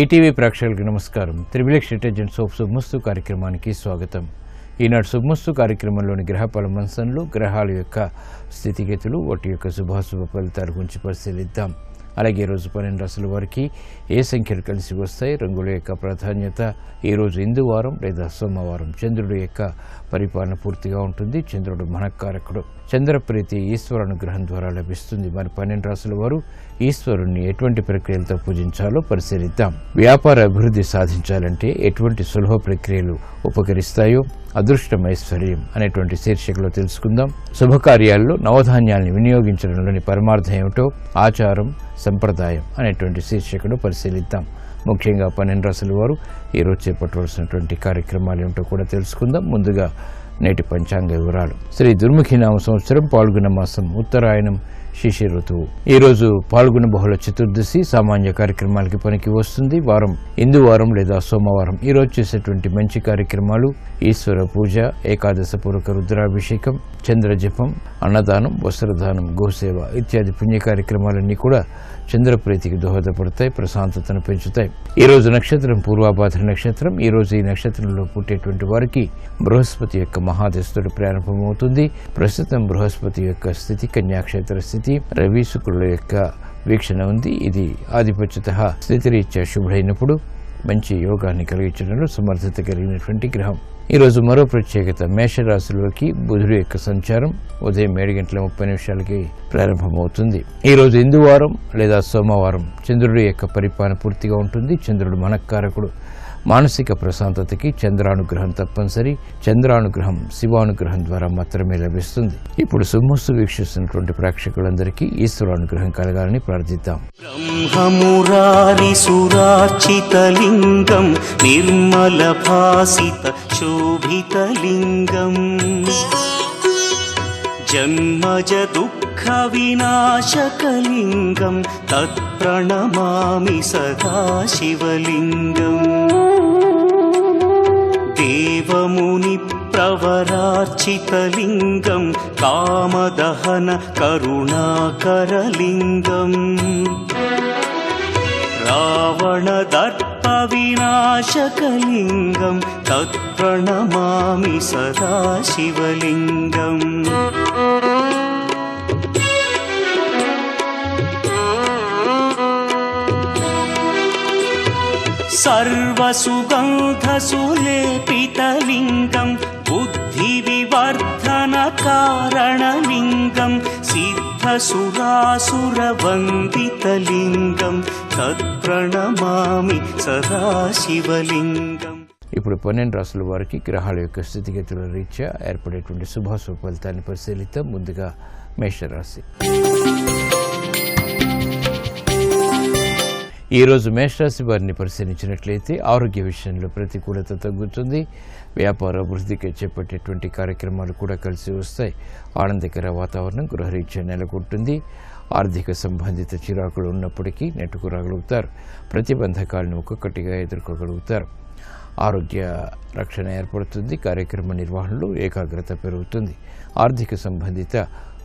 ETV ప్రేక్షకులకు నమస్కారం. Triple intelligence of శుభమస్తు కార్యక్రమానికి స్వాగతం. ఈనాడు శుభమస్తు కార్యక్రమంలోని గ్రహఫల మంచంలో గ్రహాల యొక్క స్థితిగతులు, వాటి యొక్క శుభాశుభ ఫలితాల గురించి పరిశీలిద్దాం. అలాగే ఈరోజు 12 రాశుల వారికి ఏ సంఖ్యలు కలిసి వస్తాయి, రంగుల యొక్క ప్రాధాన్యత, ఈరోజు ఇందువారం లేదా సోమవారం, చంద్రుడి యొక్క పరిపాలన పూర్తిగా ఉంటుంది. చంద్రుడు మనఃకారకుడు. చంద్రప్రీతి ఈశ్వర అనుగ్రహం ద్వారా లభిస్తుంది. మరి 12 రాశుల వారు ఈశ్వరుణ్ణి ఎటువంటి ప్రక్రియలతో పూజించాలో పరిశీలిద్దాం. వ్యాపార అభివృద్ధి సాధించాలంటే ఎటువంటి సులభ ప్రక్రియలు ఉపకరిస్తాయో అదృష్టం ఐశ్వర్యం అనేటువంటి శీర్షికలో తెలుసుకుందాం. శుభకార్యాల్లో నవధాన్యాల్ని వినియోగించడంలోని పరమార్థం ఏమిటో ఆచారం సంప్రదాయం అనేటువంటి శీర్షికను పరిశీలిద్దాం. ముఖ్యంగా 12 రాశుల వారు ఈరోజు చేపట్టవలసినటువంటి కార్యక్రమాలు ఏమిటో కూడా తెలుసుకుందాం. ముందుగా నేటి పంచాంగ వివరాలు. శ్రీ దుర్ముఖినామ సంవత్సరం పాల్గొన మాసం ఉత్తరాయణం శిశిర ఋతువు. ఈరోజు పాల్గొన బహుళ చతుర్దశి సామాన్య కార్యక్రమాలకి పనికి వస్తుంది. వారం ఇందువారం లేదా సోమవారం. ఈరోజు చేసేటువంటి మంచి కార్యక్రమాలు ఈశ్వర పూజ, ఏకాదశ పూర్వక రుద్రాభిషేకం, చంద్ర జపం, అన్నదానం, వస్త్రదానం, గోసేవ ఇత్యాది పుణ్య కార్యక్రమాలన్నీ కూడా చంద్రప్రీతికి దోహదపడతాయి, ప్రశాంతతను పెంచుతాయి. ఈరోజు నక్షత్రం పూర్వాభాద్ర నక్షత్రం. ఈరోజు ఈ నక్షత్రంలో పుట్టేటువంటి వారికి బృహస్పతి యొక్క మహాదశుడు ప్రారంభమవుతుంది. ప్రస్తుతం బృహస్పతి యొక్క స్థితి కన్యాక్షేత్ర స్థితి, రవి శుక్రుల యొక్క వీక్షణ ఉంది. ఇది ఆధిపత్యత స్థితిరీత్యా శుభుడైనప్పుడు మంచి యోగాన్ని కలిగించడంలో సమర్థత కలిగినటువంటి గ్రహం. ఈరోజు మరో ప్రత్యేకత, మేషరాశిలోకి బుధుడు యొక్క సంచారం ఉదయం 7:30 ప్రారంభమవుతుంది. ఈరోజు ఇందువారం లేదా సోమవారం చంద్రుడి యొక్క పరిపాలన పూర్తిగా ఉంటుంది. చంద్రుడు మనఃకారకుడు. మానసిక ప్రశాంతతకి చంద్రానుగ్రహం తప్పనిసరి. చంద్రానుగ్రహం శివానుగ్రహం ద్వారా మాత్రమే లభిస్తుంది. ఇప్పుడు శుభమస్తు వీక్షిస్తున్నటువంటి ప్రేక్షకులందరికీ ఈశ్వరానుగ్రహం కలగాలని ప్రార్థిద్దాం. బ్రహ్మమురారి సురార్చితలింగం నిర్మల భాసిత శోభితలింగం జన్మజ దుఃఖ వినాశకలింగం తత్ప్రణమామి సదా శివలింగం దేవముని ప్రవరార్చితలింగం కామదహన కరుణాకరలింగం రావణదర్ప వినాశకలింగం తత్ప్రణమామి సదా శివలింగం సర్వసుగంధసులేపితలింగం బుద్ధివివర్ధన కారణలింగం సిద్ధసురాసురవందితలింగం తత్ప్రణమామి సదా శివలింగం. ఇప్పుడు 12 రాశుల వారికి గ్రహాల యొక్క స్థితిగతుల రీత్యా ఏర్పడేటువంటి శుభాశుభ ఫలితాన్ని పరిశీలిద్దాం. ముందుగా మేషరాశి. ఈరోజు మేషరాశి వారిని పరిశీలించినట్లయితే ఆరోగ్య విషయంలో ప్రతికూలత తగ్గుతుంది. వ్యాపార అభివృద్ధికి చేపట్టేటువంటి కార్యక్రమాలు కూడా కలిసి వస్తాయి. ఆనందకర వాతావరణం గృహరీత్యా నెలకొంటుంది. ఆర్థిక సంబంధిత చిరాకులు ఉన్నప్పటికీ నెట్టుకురాగలుగుతారు. ప్రతిబంధకాలను ఒక్కొక్కటిగా ఎదుర్కోగలుగుతారు. ఆరోగ్య రక్షణ ఏర్పడుతుంది. కార్యక్రమ నిర్వహణలో ఏకాగ్రత పెరుగుతుంది. ఆర్థిక సంబంధిత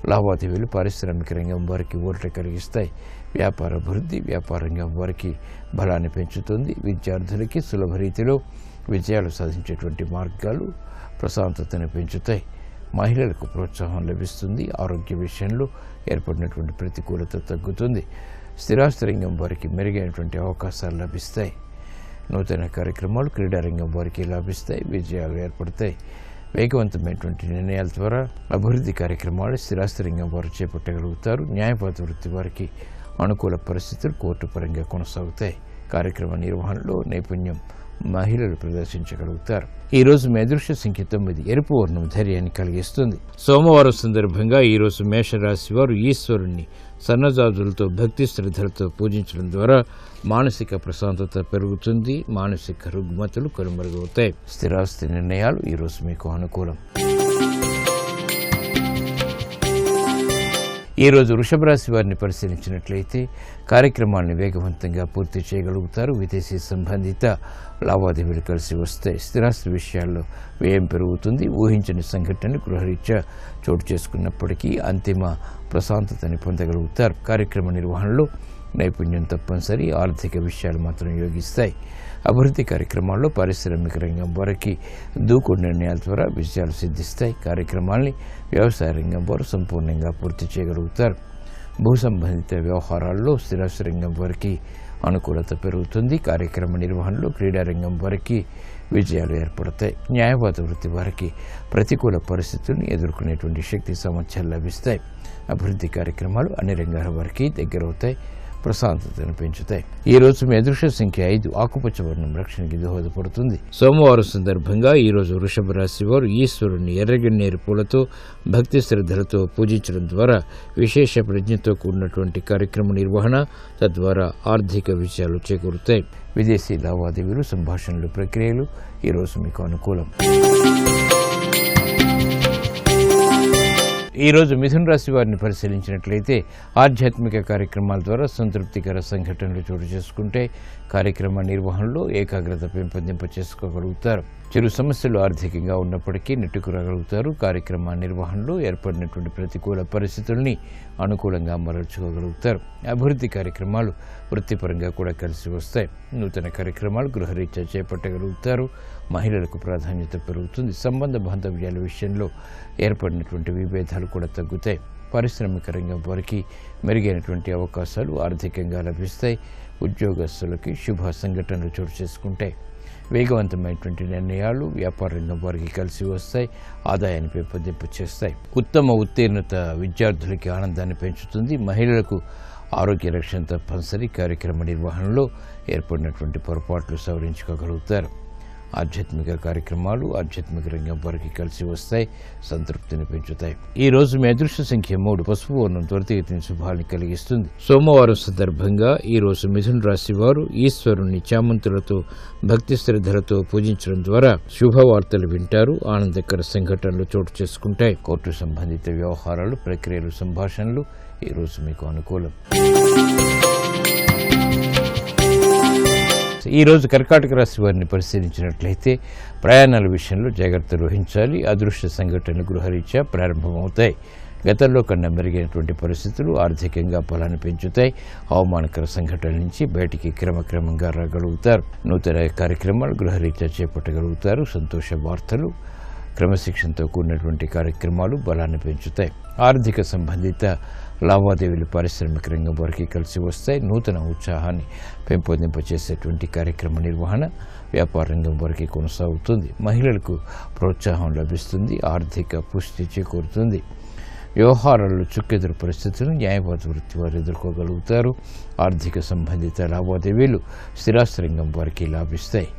లావాదేవీలు పారిశ్రామిక రంగం వారికి ఊరట కలిగిస్తాయి. వ్యాపార అభివృద్ధి వ్యాపార రంగం వారికి బలాన్ని పెంచుతుంది. విద్యార్థులకి సులభ రీతిలో విజయాలు సాధించేటువంటి మార్గాలు ప్రశాంతతను పెంచుతాయి. మహిళలకు ప్రోత్సాహం లభిస్తుంది. ఆరోగ్య విషయంలో ఏర్పడినటువంటి ప్రతికూలత తగ్గుతుంది. స్థిరాస్తి రంగం వారికి మెరుగైనటువంటి అవకాశాలు లభిస్తాయి. నూతన కార్యక్రమాలు క్రీడారంగం వారికి లభిస్తాయి. విజయాలు ఏర్పడతాయి. వేగవంతమైనటువంటి నిర్ణయాల ద్వారా అభివృద్ధి కార్యక్రమాలు స్థిరాస్తి రంగం వారు చేపట్టగలుగుతారు. న్యాయవాద వృత్తి వారికి అనుకూల పరిస్థితులు కోర్టు పరంగా కొనసాగుతాయి. కార్యక్రమ నిర్వహణలో నైపుణ్యం మహిళలు ప్రదర్శించగలుగుతారు. ఈరోజు మీ అదృష్ట సంఖ్య 9. ఎరుపు వర్ణం ధైర్యాన్ని కలిగిస్తుంది. సోమవారం సందర్భంగా ఈరోజు మేషరాశి వారు ఈశ్వరుణ్ణి సన్నజాజులతో భక్తి శ్రద్ధలతో పూజించడం ద్వారా మానసిక ప్రశాంతత పెరుగుతుంది. మానసిక రుగ్మతలు కనుమరుగవుతాయి. స్థిరాస్తి నిర్ణయాలు ఈరోజు మీకు అనుకూలం. ఈరోజు వృషభ రాశి వారిని పరిశీలించినట్లయితే కార్యక్రమాన్ని వేగవంతంగా పూర్తి చేయగలుగుతారు. విదేశీ సంబంధిత లావాదేవీలు కలిసి వస్తాయి. స్థిరాస్తి విషయాల్లో వ్యయం పెరుగుతుంది. ఊహించని సంఘటనలు గృహరీత్యా చోటు చేసుకున్నప్పటికీ అంతిమ ప్రశాంతతని పొందగలుగుతారు. కార్యక్రమ నిర్వహణలో నైపుణ్యం తప్పనిసరి, ఆర్థిక విషయాలు మాత్రం యోగిస్తాయి. అభివృద్ధి కార్యక్రమాల్లో పారిశ్రామిక రంగం వారికి దూకుడు నిర్ణయాల ద్వారా విజయాలు సిద్ధిస్తాయి. కార్యక్రమాల్ని వ్యవసాయ రంగం వారు సంపూర్ణంగా పూర్తి చేయగలుగుతారు. భూ సంబంధిత వ్యవహారాల్లో స్థిరాస్తి రంగం వారికి అనుకూలత పెరుగుతుంది. కార్యక్రమ నిర్వహణలో క్రీడారంగం వారికి విజయాలు ఏర్పడతాయి. న్యాయవాద వృత్తి వారికి ప్రతికూల పరిస్థితులను ఎదుర్కొనేటువంటి శక్తి సామర్థ్యాలు లభిస్తాయి. అభివృద్ధి కార్యక్రమాలు అన్ని రంగాల వారికి దగ్గరవుతాయి, ప్రశాంతతను పెంచుతాయి. ఈ రోజు మీ అదృష్ట సంఖ్య 5. ఆకుపచ్చ వర్ణం రక్షణకి దోహదపడుతుంది. సోమవారం సందర్భంగా ఈ రోజు వృషభ రాశి వారు ఈశ్వరుని ఎర్రగన్నేరు పూలతో భక్తి శ్రద్ధలతో పూజించడం ద్వారా విశేష ప్రజ్ఞతో కూడినటువంటి కార్యక్రమ నిర్వహణ, తద్వారా ఆర్థిక విజయాలు చేకూరుతాయి. విదేశీ లావాదేవీలు, సంభాషణలు, ప్రక్రియలు ఈ రోజు మీకు అనుకూలం. ఈ రోజు మిథున రాశి వారిని పరిశీలించినట్లయితే ఆధ్యాత్మిక కార్యక్రమాల ద్వారా సంతృప్తికర సంఘటనలు చోటు చేసుకుంటే కార్యక్రమ నిర్వహణలో ఏకాగ్రత పెంపొందింప చేసుకోగలుగుతారు. చిరు సమస్యలు ఆర్థికంగా ఉన్నప్పటికీ నెట్టుకురాగలుగుతారు. కార్యక్రమ నిర్వహణలో ఏర్పడినటువంటి ప్రతికూల పరిస్థితుల్ని అనుకూలంగా మరల్చుకోగలుగుతారు. అభివృద్ధి కార్యక్రమాలు వృత్తిపరంగా కూడా కలిసి వస్తాయి. నూతన కార్యక్రమాలు గృహరీత్యా చేపట్టగలుగుతారు. మహిళలకు ప్రాధాన్యత పెరుగుతుంది. సంబంధ బాంధవ్యాల విషయంలో ఏర్పడినటువంటి విభేదాలు కూడా తగ్గుతాయి. పారిశ్రామిక రంగం వారికి మెరుగైనటువంటి అవకాశాలు ఆర్థికంగా లభిస్తాయి. ఉద్యోగస్తులకి శుభ సంఘటనలు చోటు చేసుకుంటాయి. వేగవంతమైనటువంటి నిర్ణయాలు వ్యాపార రంగం వారికి కలిసి వస్తాయి, ఆదాయాన్ని పెంపొందింప చేస్తాయి. ఉత్తమ ఉత్తీర్ణత విద్యార్థులకి ఆనందాన్ని పెంచుతుంది. మహిళలకు ఆరోగ్య రక్షణ తప్పనిసరి. కార్యక్రమ నిర్వహణలో ఏర్పడినటువంటి పొరపాట్లు సవరించుకోగలుగుతారు. ఆధ్యాత్మిక కార్యక్రమాలు ఆధ్యాత్మిక రంగం వారికి కలిసి వస్తాయి, సంతృప్తిని పెంచుతాయి. ఈ రోజు మీ అదృష్ట సంఖ్య 3. పసుపు వర్ణం త్వరితగతిన శుభాన్ని కలిగిస్తుంది. సోమవారం సందర్భంగా ఈ రోజు మిథున రాశి వారు ఈశ్వరుని చామంతులతో భక్తి శ్రద్ధలతో పూజించడం ద్వారా శుభవార్తలు వింటారు. ఆనందకర సంఘటనలు చోటు చేసుకుంటాయి. కోర్టు సంబంధిత వ్యవహారాలు, ప్రక్రియలు, సంభాషణలు ఈ రోజు మీకు అనుకూలం. ఈ రోజు కర్కాటక రాశి వారిని పరిశీలించినట్లయితే ప్రయాణాల విషయంలో జాగ్రత్తలు వహించాలి. అదృష్ట సంఘటనలు గృహరీత్యా ప్రారంభమవుతాయి. గతంలో కన్నా మెరుగైనటువంటి పరిస్థితులు ఆర్థికంగా బలాన్ని పెంచుతాయి. అవమానకర సంఘటనల నుంచి బయటికి క్రమక్రమంగా రాగలుగుతారు. నూతన కార్యక్రమాలు గృహరీత్యా చేపట్టగలుగుతారు. సంతోష వార్తలు, క్రమశిక్షణతో కూడినటువంటి కార్యక్రమాలు బలాన్ని పెంచుతాయి. ఆర్థిక సంబంధిత లావాదేవీలు పారిశ్రామిక రంగం వారికి కలిసి వస్తాయి. నూతన ఉత్సాహాన్ని పెంపొందింపచేసేటువంటి కార్యక్రమ నిర్వహణ వ్యాపార రంగం వారికి కొనసాగుతుంది. మహిళలకు ప్రోత్సాహం లభిస్తుంది. ఆర్థిక పుష్టి చేకూరుతుంది. వ్యవహారాల్లో చుక్కెదురు పరిస్థితులను న్యాయవాద వృత్తి వారు ఎదుర్కోగలుగుతారు. ఆర్థిక సంబంధిత లావాదేవీలు స్థిరాస్తి రంగం వారికి లాభిస్తాయి.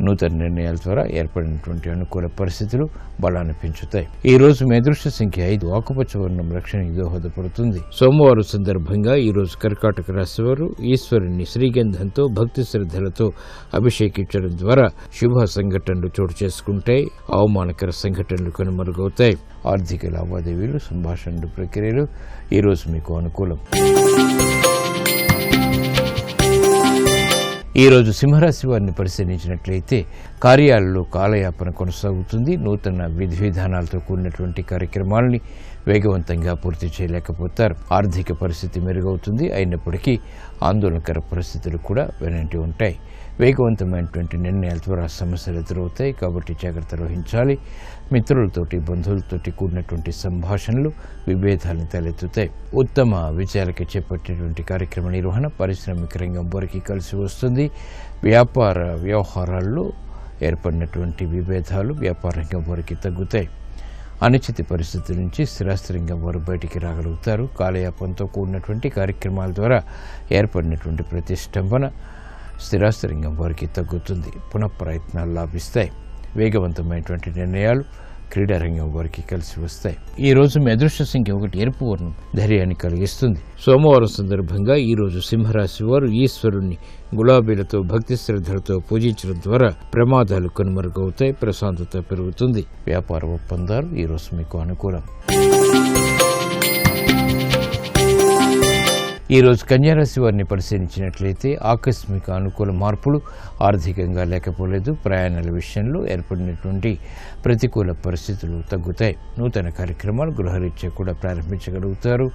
నూతన నిర్ణయాల ద్వారా ఏర్పడినటువంటి అనుకూల పరిస్థితులు బలాన్ని పెంచుతాయి. ఈ రోజు మీ అదృష్ట సంఖ్య 5. ఆకుపచ్చ వర్ణం రక్షణకి దోహదపడుతుంది. సోమవారం సందర్భంగా ఈ రోజు కర్కాటక రాశి వారు ఈశ్వరుని శ్రీగంధంతో భక్తి శ్రద్ధలతో అభిషేకించడం ద్వారా శుభ సంఘటనలు చోటు చేసుకుంటాయి. అవమానకర సంఘటనలు కనుమరుగవుతాయి. ఆర్థిక లావాదేవీలు, సంభాషణలు, ప్రక్రియలు ఈ రోజు మీకు అనుకూలం. ఈ రోజు సింహరాశి వారిని పరిశీలించినట్లయితే కార్యాలలో కాలయాపన కొనసాగుతుంది. నూతన విధి విధానాలతో కూడినటువంటి కార్యక్రమాలని వేగవంతంగా పూర్తి చేయలేకపోతారు. ఆర్థిక పరిస్థితి మెరుగవుతుంది. అయినప్పటికీ ఆందోళనకర పరిస్థితులు కూడా వెనంటి ఉంటాయి. వేగవంతమైనటువంటి నిర్ణయాల ద్వారా సమస్యలు ఎదురవుతాయి. కాబట్టి జాగ్రత్తలు వహించాలి. మిత్రులతోటి, బంధువులతోటి కూడినటువంటి సంభాషణలు విభేదాలను తలెత్తుతాయి. ఉత్తమ విజయాలకి చేపట్టేటువంటి కార్యక్రమ నిర్వహణ పారిశ్రామిక రంగం వారికి కలిసి వస్తుంది. వ్యాపార వ్యవహారాల్లో ఏర్పడినటువంటి విభేదాలు వ్యాపార రంగం వారికి తగ్గుతాయి. అనిశ్చిత పరిస్థితుల నుంచి స్థిరాస్తి రంగం వారు బయటికి రాగలుగుతారు. కాలయాపంతో కూడినటువంటి కార్యక్రమాల ద్వారా ఏర్పడినటువంటి ప్రతిష్టంభన స్థిరాస్తి రంగం వారికి తగ్గుతుంది. పునఃప్రయత్నాలు లాభిస్తాయి. వేగవంతమైనటువంటి నిర్ణయాలు క్రీడారంగం వారికి కలిసి వస్తాయి. ఈ రోజు మీ అదృష్ట సంఖ్య 1. ఎరుపు వర్ణం ధైర్యాన్ని కలిగిస్తుంది. సోమవారం సందర్భంగా ఈ రోజు సింహరాశి వారు ఈశ్వరుణ్ణి గులాబీలతో భక్తి శ్రద్ధలతో పూజించడం ద్వారా ప్రమాదాలు కనుమరుగవుతాయి. ప్రశాంతత పెరుగుతుంది. వ్యాపార ఒప్పందాలు ఈ రోజు మీకు అనుకూలం. ఈ రోజు కన్యారాశి వారిని పరిశీలించినట్లయితే ఆకస్మిక అనుకూల మార్పులు ఆర్థికంగా లేకపోలేదు. ప్రయాణాల విషయంలో ఏర్పడినటువంటి ప్రతికూల పరిస్థితులు తగ్గుతాయి. నూతన కార్యక్రమాలు గృహరీత్యా కూడా ప్రారంభించగలుగుతారు.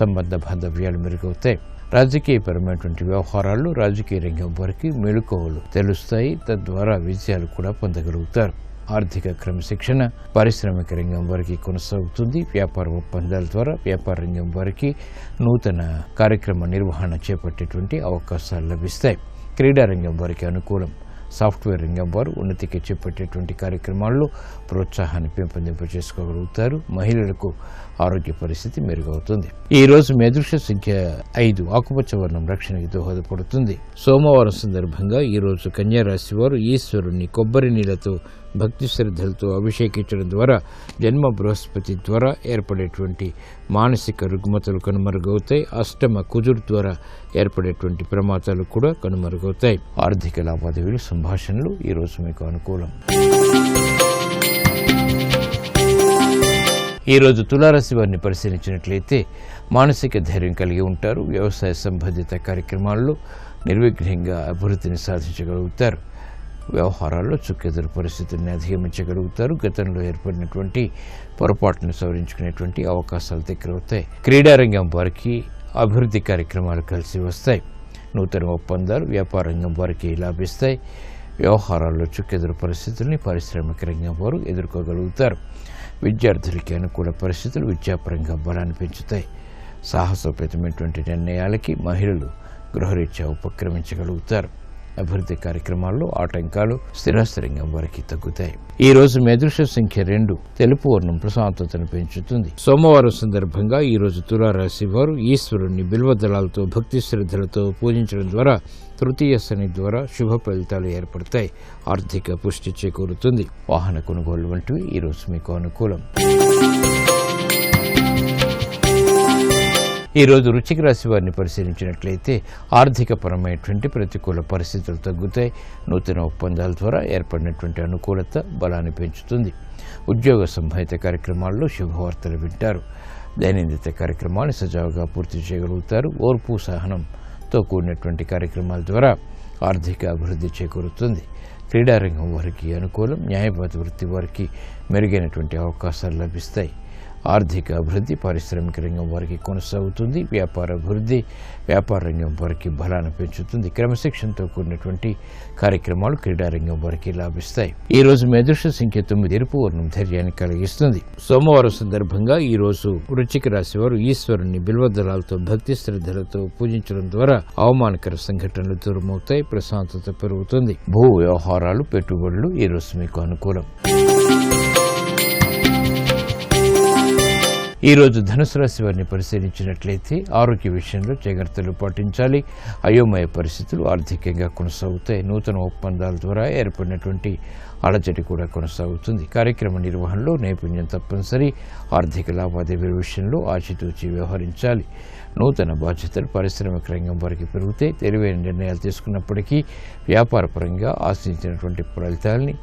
సంబంధ బాంధవ్యాలు మెరుగవుతాయి. రాజకీయపరమైనటువంటి వ్యవహారాల్లో రాజకీయ రంగం వారికి మెళుకువలు తెలుస్తాయి, తద్వారా విజయాలు కూడా పొందగలుగుతారు. ఆర్థిక క్రమశిక్షణ పారిశ్రామిక రంగం వారికి కొనసాగుతుంది. వ్యాపార ఒప్పందాల ద్వారా వ్యాపార రంగం వారికి నూతన కార్యక్రమ నిర్వహణ చేపట్టేటువంటి అవకాశాలు లభిస్తాయి. క్రీడా రంగం వారికి అనుకూలం. సాఫ్ట్వేర్ రంగం వారు ఉన్నతికి చేపట్టేటువంటి కార్యక్రమాల్లో ప్రోత్సాహాన్ని పెంపొందింపజేసుకోగలుగుతారు. మహిళలకు ఆరోగ్య పరిస్థితి మెరుగవుతుంది. ఈ రోజు మీ అదృష్ట సంఖ్య 5, ఆకుపచ్చ వర్ణం రక్షణకి దోహదపడుతుంది. సోమవారం సందర్భంగా ఈ రోజు కన్యా రాశి వారు ఈశ్వరుణ్ణి కొబ్బరి నీళ్లతో భక్తి శ్రద్ధలతో అభిషేకించడం ద్వారా జన్మ బృహస్పతి ద్వారా ఏర్పడేటువంటి మానసిక రుగ్మతలు కనుమరుగవుతాయి. అష్టమ కుజుడు ద్వారా ఏర్పడేటువంటి ప్రమాదాలు కూడా కనుమరుగవుతాయి. ఆర్థిక లావాదేవీలు సంభాషణలు ఈరోజు మీకు అనుకూలం. ఈరోజు తులారాశి వారిని పరిశీలించినట్లయితే మానసిక ధైర్యం కలిగి ఉంటారు. వ్యవసాయ సంబంధిత కార్యక్రమాల్లో నిర్విఘ్నంగా అభివృద్ధిని సాధించగలుగుతారు. వ్యవహారాల్లో చుక్కెదురు పరిస్థితుల్ని అధిగమించగలుగుతారు. గతంలో ఏర్పడినటువంటి పొరపాటును సవరించుకునేటువంటి అవకాశాలు దగ్గరవుతాయి. క్రీడారంగం వారికి అభివృద్ధి కార్యక్రమాలు కలిసి వస్తాయి. నూతన ఒప్పందాలు వ్యాపార రంగం వారికి లాభిస్తాయి. వ్యవహారాల్లో చుక్కెదురు పరిస్థితుల్ని పారిశ్రామిక రంగం వారు ఎదుర్కోగలుగుతారు. విద్యార్థులకి అనుకూల పరిస్థితులు విద్యాపరంగా బలాన్ని పెంచుతాయి. సాహసోపేతమైనటువంటి నిర్ణయాలకి మహిళలు గృహరీత్యా ఉపక్రమించగలుగుతారు. అభివృద్ధి కార్యక్రమాల్లో ఆటంకాలు స్థిరాస్తి రంగం వారికి తగ్గుతాయి. ఈ రోజు మీ అదృష్ట సంఖ్య 2, తెలుపు వర్ణం ప్రశాంతతను పెంచుతుంది. సోమవారం సందర్భంగా ఈ రోజు తులారాశి వారు ఈశ్వరుణ్ణి బిల్వదళాలతో భక్తి శ్రద్ధలతో పూజించడం ద్వారా తృతీయ శని ద్వారా శుభ ఫలితాలు ఏర్పడతాయి. ఆర్థిక పుష్టి చేకూరుతుంది. వాహన కొనుగోలు వంటివి ఈ రోజు మీకు అనుకూలం. ఈ రోజు వృశ్చిక రాశి వారిని పరిశీలించినట్లయితే ఆర్థికపరమైనటువంటి ప్రతికూల పరిస్థితులు తగ్గుతాయి. నూతన ఒప్పందాల ద్వారా ఏర్పడినటువంటి అనుకూలత బలాన్ని పెంచుతుంది. ఉద్యోగ సంబంధిత కార్యక్రమాల్లో శుభవార్తలు వింటారు. దైనందిన కార్యక్రమాన్ని సజావుగా పూర్తి చేయగలుగుతారు. ఓర్పు సహనంతో కూడినటువంటి కార్యక్రమాల ద్వారా ఆర్థిక అభివృద్ధి చేకూరుతుంది. క్రీడారంగం వారికి అనుకూలం. న్యాయవాద వృత్తి వారికి మెరుగైనటువంటి అవకాశాలు లభిస్తాయి. ఆర్థిక అభివృద్ధి పారిశ్రామిక రంగం వారికి కొనసాగుతుంది. వ్యాపార అభివృద్ధి వ్యాపార రంగం వారికి బలాన్ని పెంచుతుంది. క్రమశిక్షణతో కూడినటువంటి కార్యక్రమాలు క్రీడారంగం వారికి లాభిస్తాయి. ఈ రోజు మీ అదృష్ట సంఖ్య 9, ఎరుపు వర్ణం ధైర్యాన్ని కలిగిస్తుంది. సోమవారం సందర్భంగా ఈ రోజు వృశ్చిక రాశి వారు ఈశ్వరుణ్ణి బిల్వదళాలతో భక్తి శ్రద్ధలతో పూజించడం ద్వారా అవమానకర సంఘటనలు దూరమవుతాయి. ప్రశాంతత పెరుగుతుంది. భూ వ్యవహారాలు పెట్టుబడులు ఈ రోజు మీకు అనుకూలం. ఈ రోజు ధనుసు రాశి వారిని పరిశీలించినట్లయితే ఆరోగ్య విషయంలో జాగ్రత్తలు పాటించాలి. అయోమయ పరిస్థితులు ఆర్థికంగా కొనసాగుతాయి. నూతన ఒప్పందాల ద్వారా ఏర్పడినటువంటి అలజడి కూడా కొనసాగుతుంది. కార్యక్రమ నిర్వహణలో నైపుణ్యం తప్పనిసరి. ఆర్థిక లావాదేవీల విషయంలో ఆచితూచి వ్యవహరించాలి. నూతన బాధ్యతలు పారిశ్రామిక రంగం వారికి పెరిగితే తెలివైన నిర్ణయాలు తీసుకున్నప్పటికీ వ్యాపారపరంగా ఆశించినటువంటి ఫలితాలని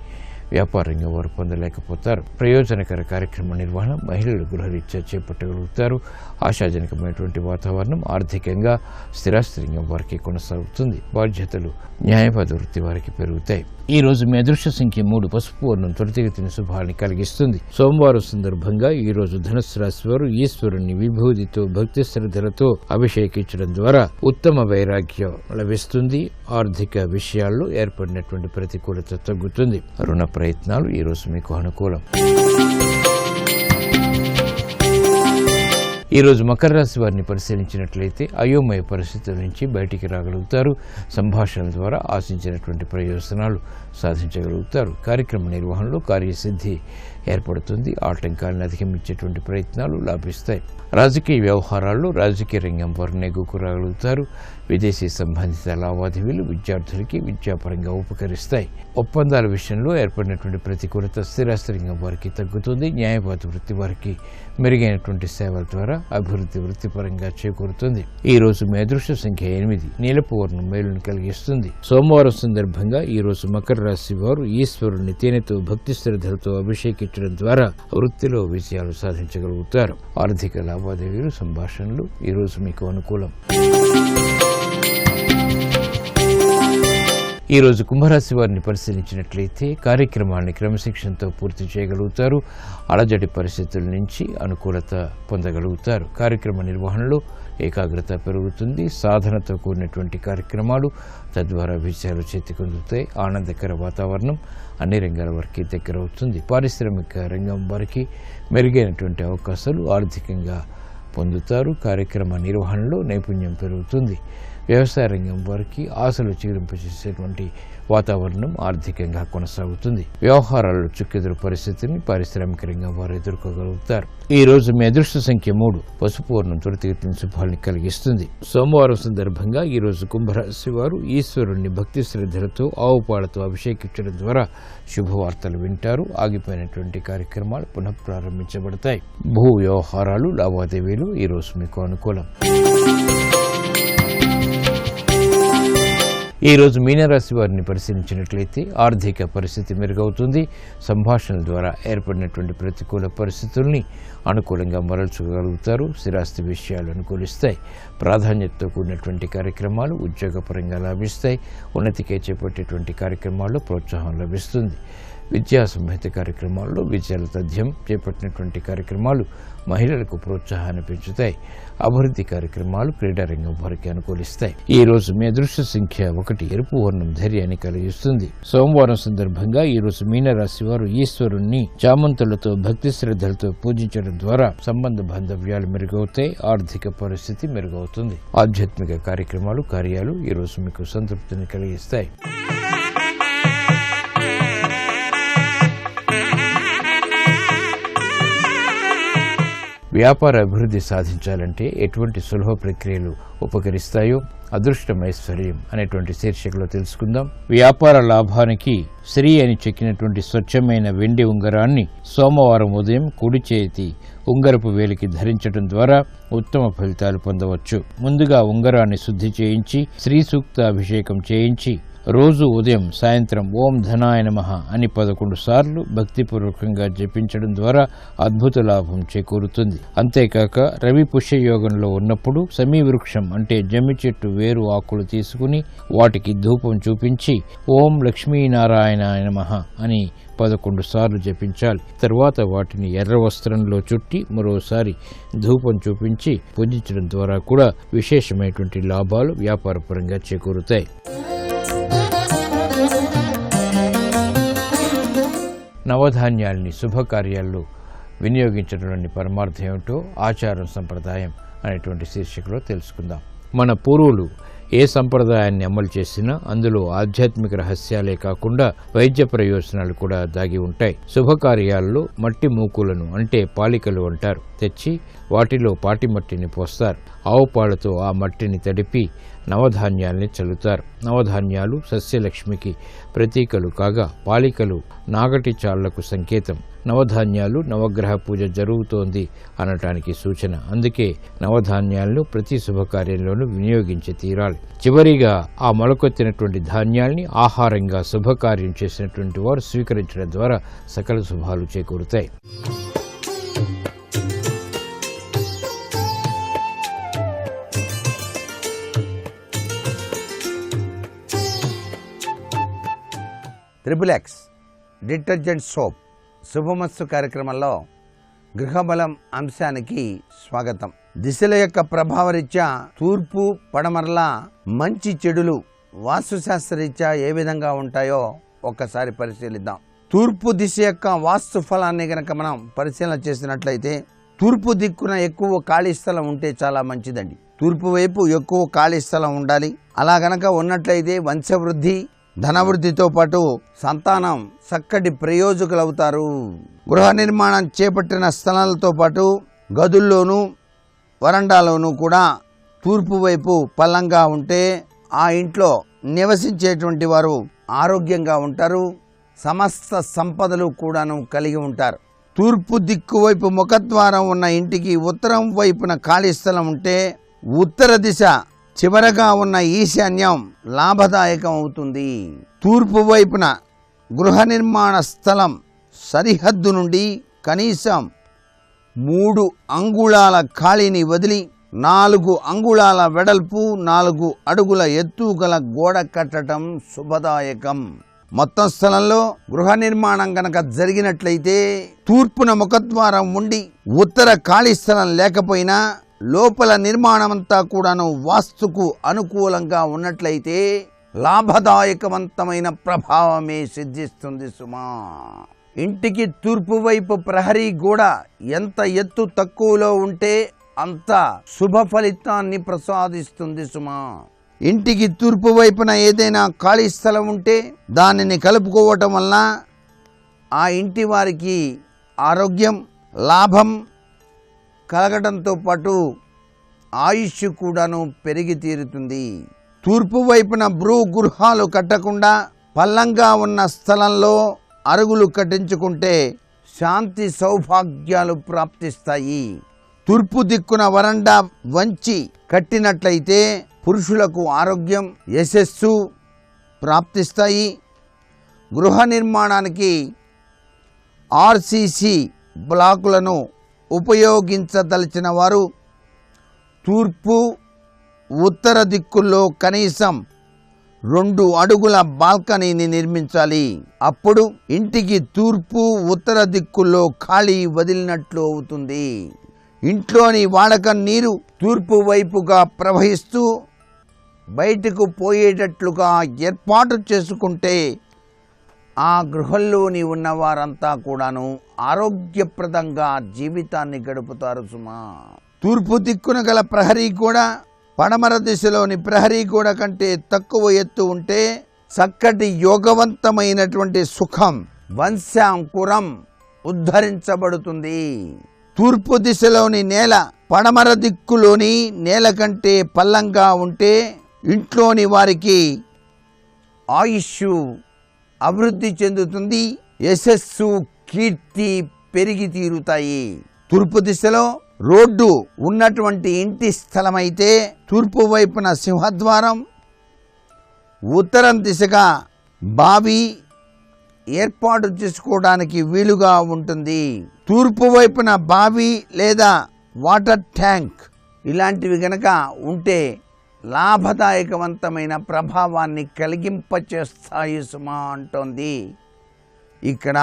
వ్యాపార రంగం వారు పొందలేకపోతారు. ప్రయోజనకర కార్యక్రమ నిర్వహణ మహిళలు గృహరీత్యా చేపట్టగలుగుతారు. ఆశాజనకమైనటువంటి వాతావరణం ఆర్థికంగా స్థిరాస్తి రంగం వారికి కొనసాగుతుంది. బాధ్యతలు న్యాయవాద వృత్తి వారికి పెరుగుతాయి. ఈ రోజు మీ అదృష్ట సంఖ్య 3, పసుపు వర్ణం త్వరితగతిన శుభాన్ని కలిగిస్తుంది. సోమవారం సందర్భంగా ఈ రోజు ధనుస్సు రాశి వారు ఈశ్వరుణ్ణి విభూతితో భక్తి శ్రద్ధలతో అభిషేకించడం ద్వారా ఉత్తమ వైరాగ్యం లభిస్తుంది. ఆర్థిక విషయాల్లో ఏర్పడినటువంటి ప్రతికూలత తగ్గుతుంది. రుణ ప్రయత్నాలు ఈ రోజు మీకు అనుకూలం. ఈ రోజు మకర రాశి వారిని పరిశీలించినట్లయితే అయోమయ పరిస్థితుల నుంచి బయటికి రాగలుగుతారు. సంభాషణల ద్వారా ఆశించినటువంటి ప్రయోజనాలు సాధించగలుగుతారు. కార్యక్రమ నిర్వహణలో కార్యసిద్ధి ఏర్పడుతుంది. ఆటంకాలను అధిగమించేటువంటి ప్రయత్నాలు లాభిస్తాయి. రాజకీయ వ్యవహారాల్లో రాజకీయ రంగం వారు నెగ్గుకు రాగలుగుతారు. విదేశీ సంబంధిత లావాదేవీలు విద్యార్థులకి విద్యాపరంగా ఉపకరిస్తాయి. ఒప్పందాల విషయంలో ఏర్పడినటువంటి ప్రతికూలత స్థిరాస్తి రంగం వారికి తగ్గుతుంది. న్యాయవాద వృత్తి వారికి మెరుగైనటువంటి సేవల ద్వారా అభివృద్ధి వృత్తిపరంగా చేకూరుతుంది. ఈ రోజు మీ అదృష్ట సంఖ్య 8, నీలపు వర్ణం మేలును కలిగిస్తుంది. సోమవారం సందర్భంగా ఈ రోజు మకర రాశి వారు ఈశ్వరుణ్ణి తేనెతో భక్తి శ్రద్ధలతో అభిషేకించడం ద్వారా వృత్తిలో విజయాలు సాధించగలుగుతారు. ఆర్థిక లావాదేవీలు సంభాషణలు ఈ రోజు మీకు అనుకూలం. ఈ రోజు కుంభరాశి వారిని పరిశీలించినట్లయితే కార్యక్రమాన్ని క్రమశిక్షణతో పూర్తి చేయగలుగుతారు. అలజడి పరిస్థితుల నుంచి అనుకూలత పొందగలుగుతారు. కార్యక్రమ నిర్వహణలో ఏకాగ్రత పెరుగుతుంది. సాధనతో కూడినటువంటి కార్యక్రమాలు, తద్వారా విజయాలు చేతికొందుతాయి. ఆనందకర వాతావరణం అన్ని రంగాల వారికి దగ్గర అవుతుంది. పారిశ్రామిక రంగం వారికి మెరుగైనటువంటి అవకాశాలు ఆర్థికంగా పొందుతారు. కార్యక్రమ నిర్వహణలో నైపుణ్యం పెరుగుతుంది. వ్యవసాయ రంగం వారికి ఆశలు చిగురింపచేసేటువంటి వాతావరణం ఆర్థికంగా కొనసాగుతుంది. వ్యవహారాల్లో చుక్కెదురు పరిస్థితిని పారిశ్రామిక రంగం వారు ఎదుర్కోగలుగుతారు. ఈ రోజు మీ అదృష్ట సంఖ్య 3. పసుపు వర్ణం త్వరితగతిన శుభాన్ని కలిగిస్తుంది. సోమవారం సందర్భంగా ఈ రోజు కుంభరాశి వారు ఈశ్వరుణ్ణి భక్తి శ్రద్ధలతో ఆవు పాలతో అభిషేకించడం ద్వారా శుభవార్తలు వింటారు. ఆగిపోయినటువంటి కార్యక్రమాలు పునఃప్రారంభించబడతాయి. భూ వ్యవహారాలు, లావాదేవీలు ఈ రోజు మీకు అనుకూలం. ఈ రోజు మీనరాశి వారిని పరిశీలించినట్లయితే ఆర్థిక పరిస్థితి మెరుగవుతుంది. సంభాషణల ద్వారా ఏర్పడినటువంటి ప్రతికూల పరిస్థితుల్ని అనుకూలంగా మరల్చగలుగుతారు. స్థిరాస్తి విషయాలు అనుకూలిస్తాయి. ప్రాధాన్యతతో కూడినటువంటి కార్యక్రమాలు ఉద్యోగపరంగా లాభిస్తాయి. ఉన్నతికే చేపట్టేటువంటి కార్యక్రమాల్లో ప్రోత్సాహం లభిస్తుంది. విద్యా సంహిత కార్యక్రమాల్లో విజయాల తథ్యం. చేపట్టినటువంటి కార్యక్రమాలు మహిళలకు ప్రోత్సాహాన్ని పెంచుతాయి. అభివృద్ధి కార్యక్రమాలు క్రీడారంగం వారికి అనుకూలిస్తాయి. ఈ రోజు మీ అదృష్ట సంఖ్య 1. ఎరుపు వర్ణం ధైర్యాన్ని కలిగిస్తుంది. సోమవారం సందర్భంగా ఈ రోజు మీనరాశి వారు ఈశ్వరుణ్ణి చామంతులతో భక్తి శ్రద్ధలతో పూజించడం ద్వారా సంబంధ బాంధవ్యాలు మెరుగవుతాయి. ఆర్థిక పరిస్థితి మెరుగవుతుంది. ఆధ్యాత్మిక కార్యక్రమాలు, కార్యాలు ఈ రోజు మీకు సంతృప్తిని కలిగిస్తాయి. వ్యాపార అభివృద్ధి సాధించాలంటే ఎటువంటి సులభ ప్రక్రియలు ఉపకరిస్తాయో అదృష్టం ఐశ్వర్యం అనేటువంటి శీర్షికలో తెలుసుకుందాం. వ్యాపార లాభానికి శ్రీ అని చెక్కినటువంటి స్వచ్ఛమైన వెండి ఉంగరాన్ని సోమవారం ఉదయం కుడి చేతి ఉంగరపు వేలికి ధరించడం ద్వారా ఉత్తమ ఫలితాలు పొందవచ్చు. ముందుగా ఉంగరాన్ని శుద్ధి చేయించి శ్రీ సూక్త అభిషేకం చేయించి రోజు ఉదయం సాయంత్రం ఓం ధనాయ నమః అని 11 సార్లు భక్తిపూర్వకంగా జపించడం ద్వారా అద్భుత లాభం చేకూరుతుంది. అంతేకాక రవి పుష్యయోగంలో ఉన్నప్పుడు సమీ వృక్షం అంటే జమ్మి చెట్టు వేరు ఆకులు తీసుకుని వాటికి ధూపం చూపించి ఓం లక్ష్మీనారాయణాయ నమః అని 11 సార్లు జపించాలి. తర్వాత వాటిని ఎర్ర వస్త్రంలో చుట్టి మరోసారి ధూపం చూపించి పూజించడం ద్వారా కూడా విశేషమైనటువంటి లాభాలు వ్యాపారపరంగా చేకూరుతాయి. నవధాన్యాల్ని శుభకార్యాల్లో వినియోగించడంలోని పరమార్థం ఏమిటో ఆచారం సంప్రదాయం అనేటువంటి శీర్షికలో తెలుసుకుందాం. మన పూర్వులు ఏ సంప్రదాయాన్ని అమలు చేసినా అందులో ఆధ్యాత్మిక రహస్యాలే కాకుండా వైద్య ప్రయోజనాలు కూడా దాగి ఉంటాయి. శుభకార్యాల్లో మట్టి మూకులను అంటే పాలికలు అంటారు తెచ్చి వాటిలో పాటి మట్టిని పోస్తారు. ఆవు పాలతో ఆ మట్టిని తడిపి నవధాన్యాల్ని చల్లుతారు. నవధాన్యాలు సస్యలక్ష్మికి ప్రతీకలు కాగా పాలికలు నాగటి చాళ్లకు సంకేతం. నవధాన్యాలు నవగ్రహ పూజ జరుగుతోంది అనటానికి సూచన. అందుకే నవధాన్యాలను ప్రతి శుభకార్యంలోనూ వినియోగించి తీరాలి. చివరిగా ఆ మొలకొత్తినటువంటి ధాన్యాల్ని ఆహారంగా శుభకార్యం చేసినటువంటి వారు స్వీకరించడం ద్వారా సకల శుభాలు చేకూరుతాయి. XXX డిటర్జెంట్ సోప్ శుభమస్తు కార్యక్రమంలో గృహబలం అంశానికి స్వాగతం. దిశల యొక్క ప్రభావరీత్యా తూర్పు పడమరల మంచి చెడులు వాస్తుశాస్త్రరీత్యా ఏ విధంగా ఉంటాయో ఒక్కసారి పరిశీలిద్దాం. తూర్పు దిశ యొక్క వాస్తు ఫలాన్ని గనక మనం పరిశీలన చేసినట్లయితే తూర్పు దిక్కున ఎక్కువ ఖాళీ స్థలం ఉంటే చాలా మంచిదండి. తూర్పు వైపు ఎక్కువ ఖాళీ స్థలం ఉండాలి. అలా గనక ఉన్నట్లయితే వంశవృద్ధి ధనవృద్ధితో పాటు సంతానం చక్కటి ప్రయోజకులు అవుతారు. గృహ నిర్మాణం చేపట్టిన స్థలాలతో పాటు గదుల్లోనూ వరండాలోనూ కూడా తూర్పు వైపు పల్లంగా ఉంటే ఆ ఇంట్లో నివసించేటువంటి వారు ఆరోగ్యంగా ఉంటారు. సమస్త సంపదలు కూడాను కలిగి ఉంటారు. తూర్పు దిక్కు వైపు ముఖద్వారం ఉన్న ఇంటికి ఉత్తరం వైపున ఖాళీ స్థలం ఉంటే ఉత్తర దిశ చివరగా ఉన్న ఈశాన్యం లాభదాయకం అవుతుంది. తూర్పు వైపున గృహ నిర్మాణ స్థలం సరిహద్దు నుండి కనీసం 3 అంగుళాల ఖాళీని వదిలి 4 అంగుళాల వెడల్పు 4 అడుగుల ఎత్తు గల గోడ కట్టడం శుభదాయకం. మొత్తం స్థలంలో గృహ నిర్మాణం గనక జరిగినట్లయితే తూర్పున ముఖద్వారం ఉండి ఉత్తర ఖాళీ స్థలం లేకపోయినా లోపల నిర్మాణం అంతా కూడాను వాస్తుకు అనుకూలంగా ఉన్నట్లయితే లాభదాయకవంతమైన ప్రభావమే సిద్ధిస్తుంది సుమా. ఇంటికి తూర్పు వైపు ప్రహరీ గోడ ఎంత ఎత్తు తక్కువలో ఉంటే అంత శుభ ఫలితాన్ని ప్రసాదిస్తుంది సుమా. ఇంటికి తూర్పు వైపున ఏదైనా ఖాళీ స్థలం ఉంటే దానిని కలుపుకోవటం వలన ఆ ఇంటి వారికి ఆరోగ్యం, లాభం కలగడంతో పాటు ఆయుష్ కూడాను పెరిగి తీరుతుంది. తూర్పు వైపున గృహాలు కట్టకుండా పల్లంగా ఉన్న స్థలంలో అరుగులు కట్టించుకుంటే శాంతి సౌభాగ్యాలు ప్రాప్తిస్తాయి. తూర్పు దిక్కున వరండా వంచి కట్టినట్లయితే పురుషులకు ఆరోగ్యం, యశస్సు ప్రాప్తిస్తాయి. గృహ నిర్మాణానికి ఆర్సీసీ బ్లాకులను ఉపయోగించదలిచిన వారు తూర్పు, ఉత్తర దిక్కుల్లో కనీసం 2 అడుగుల బాల్కనీని నిర్మించాలి. అప్పుడు ఇంటికి తూర్పు, ఉత్తర దిక్కుల్లో ఖాళీ వదిలినట్లు అవుతుంది. ఇంట్లోని వాడకం నీరు తూర్పు వైపుగా ప్రవహిస్తూ బయటకు పోయేటట్లుగా ఏర్పాటు చేసుకుంటే ఆ గృహంలోని ఉన్నవారంతా కూడాను ఆరోగ్యప్రదంగా జీవితాన్ని గడుపుతారు సుమా. తూర్పు దిక్కున గల ప్రహరీ కూడా పడమర దిశలోని ప్రహరీ గోడ కంటే తక్కువ ఎత్తు ఉంటే చక్కటి యోగవంతమైనటువంటి సుఖం, వంశాంకురం ఉద్ధరించబడుతుంది. తూర్పు దిశలోని నేల పడమర దిక్కులోని నేల కంటే పల్లంగా ఉంటే ఇంట్లోని వారికి ఆయుష్ అభివృద్ధి చెందుతుంది, యశస్సు, కీర్తి పెరిగి తీరుతాయి. తూర్పు దిశలో రోడ్డు ఉన్నటువంటి ఇంటి స్థలమైతే తూర్పు వైపున సింహద్వారం, ఉత్తరం దిశగా బావి ఏర్పాటు చేసుకోవడానికి వీలుగా ఉంటుంది. తూర్పు వైపున బావి లేదా వాటర్ ట్యాంక్ ఇలాంటివి గనక ఉంటే లాభదాయకవంతమైన ప్రభావాన్ని కలిగింపచేస్తాయి సుమా అంటోంది. ఇక్కడ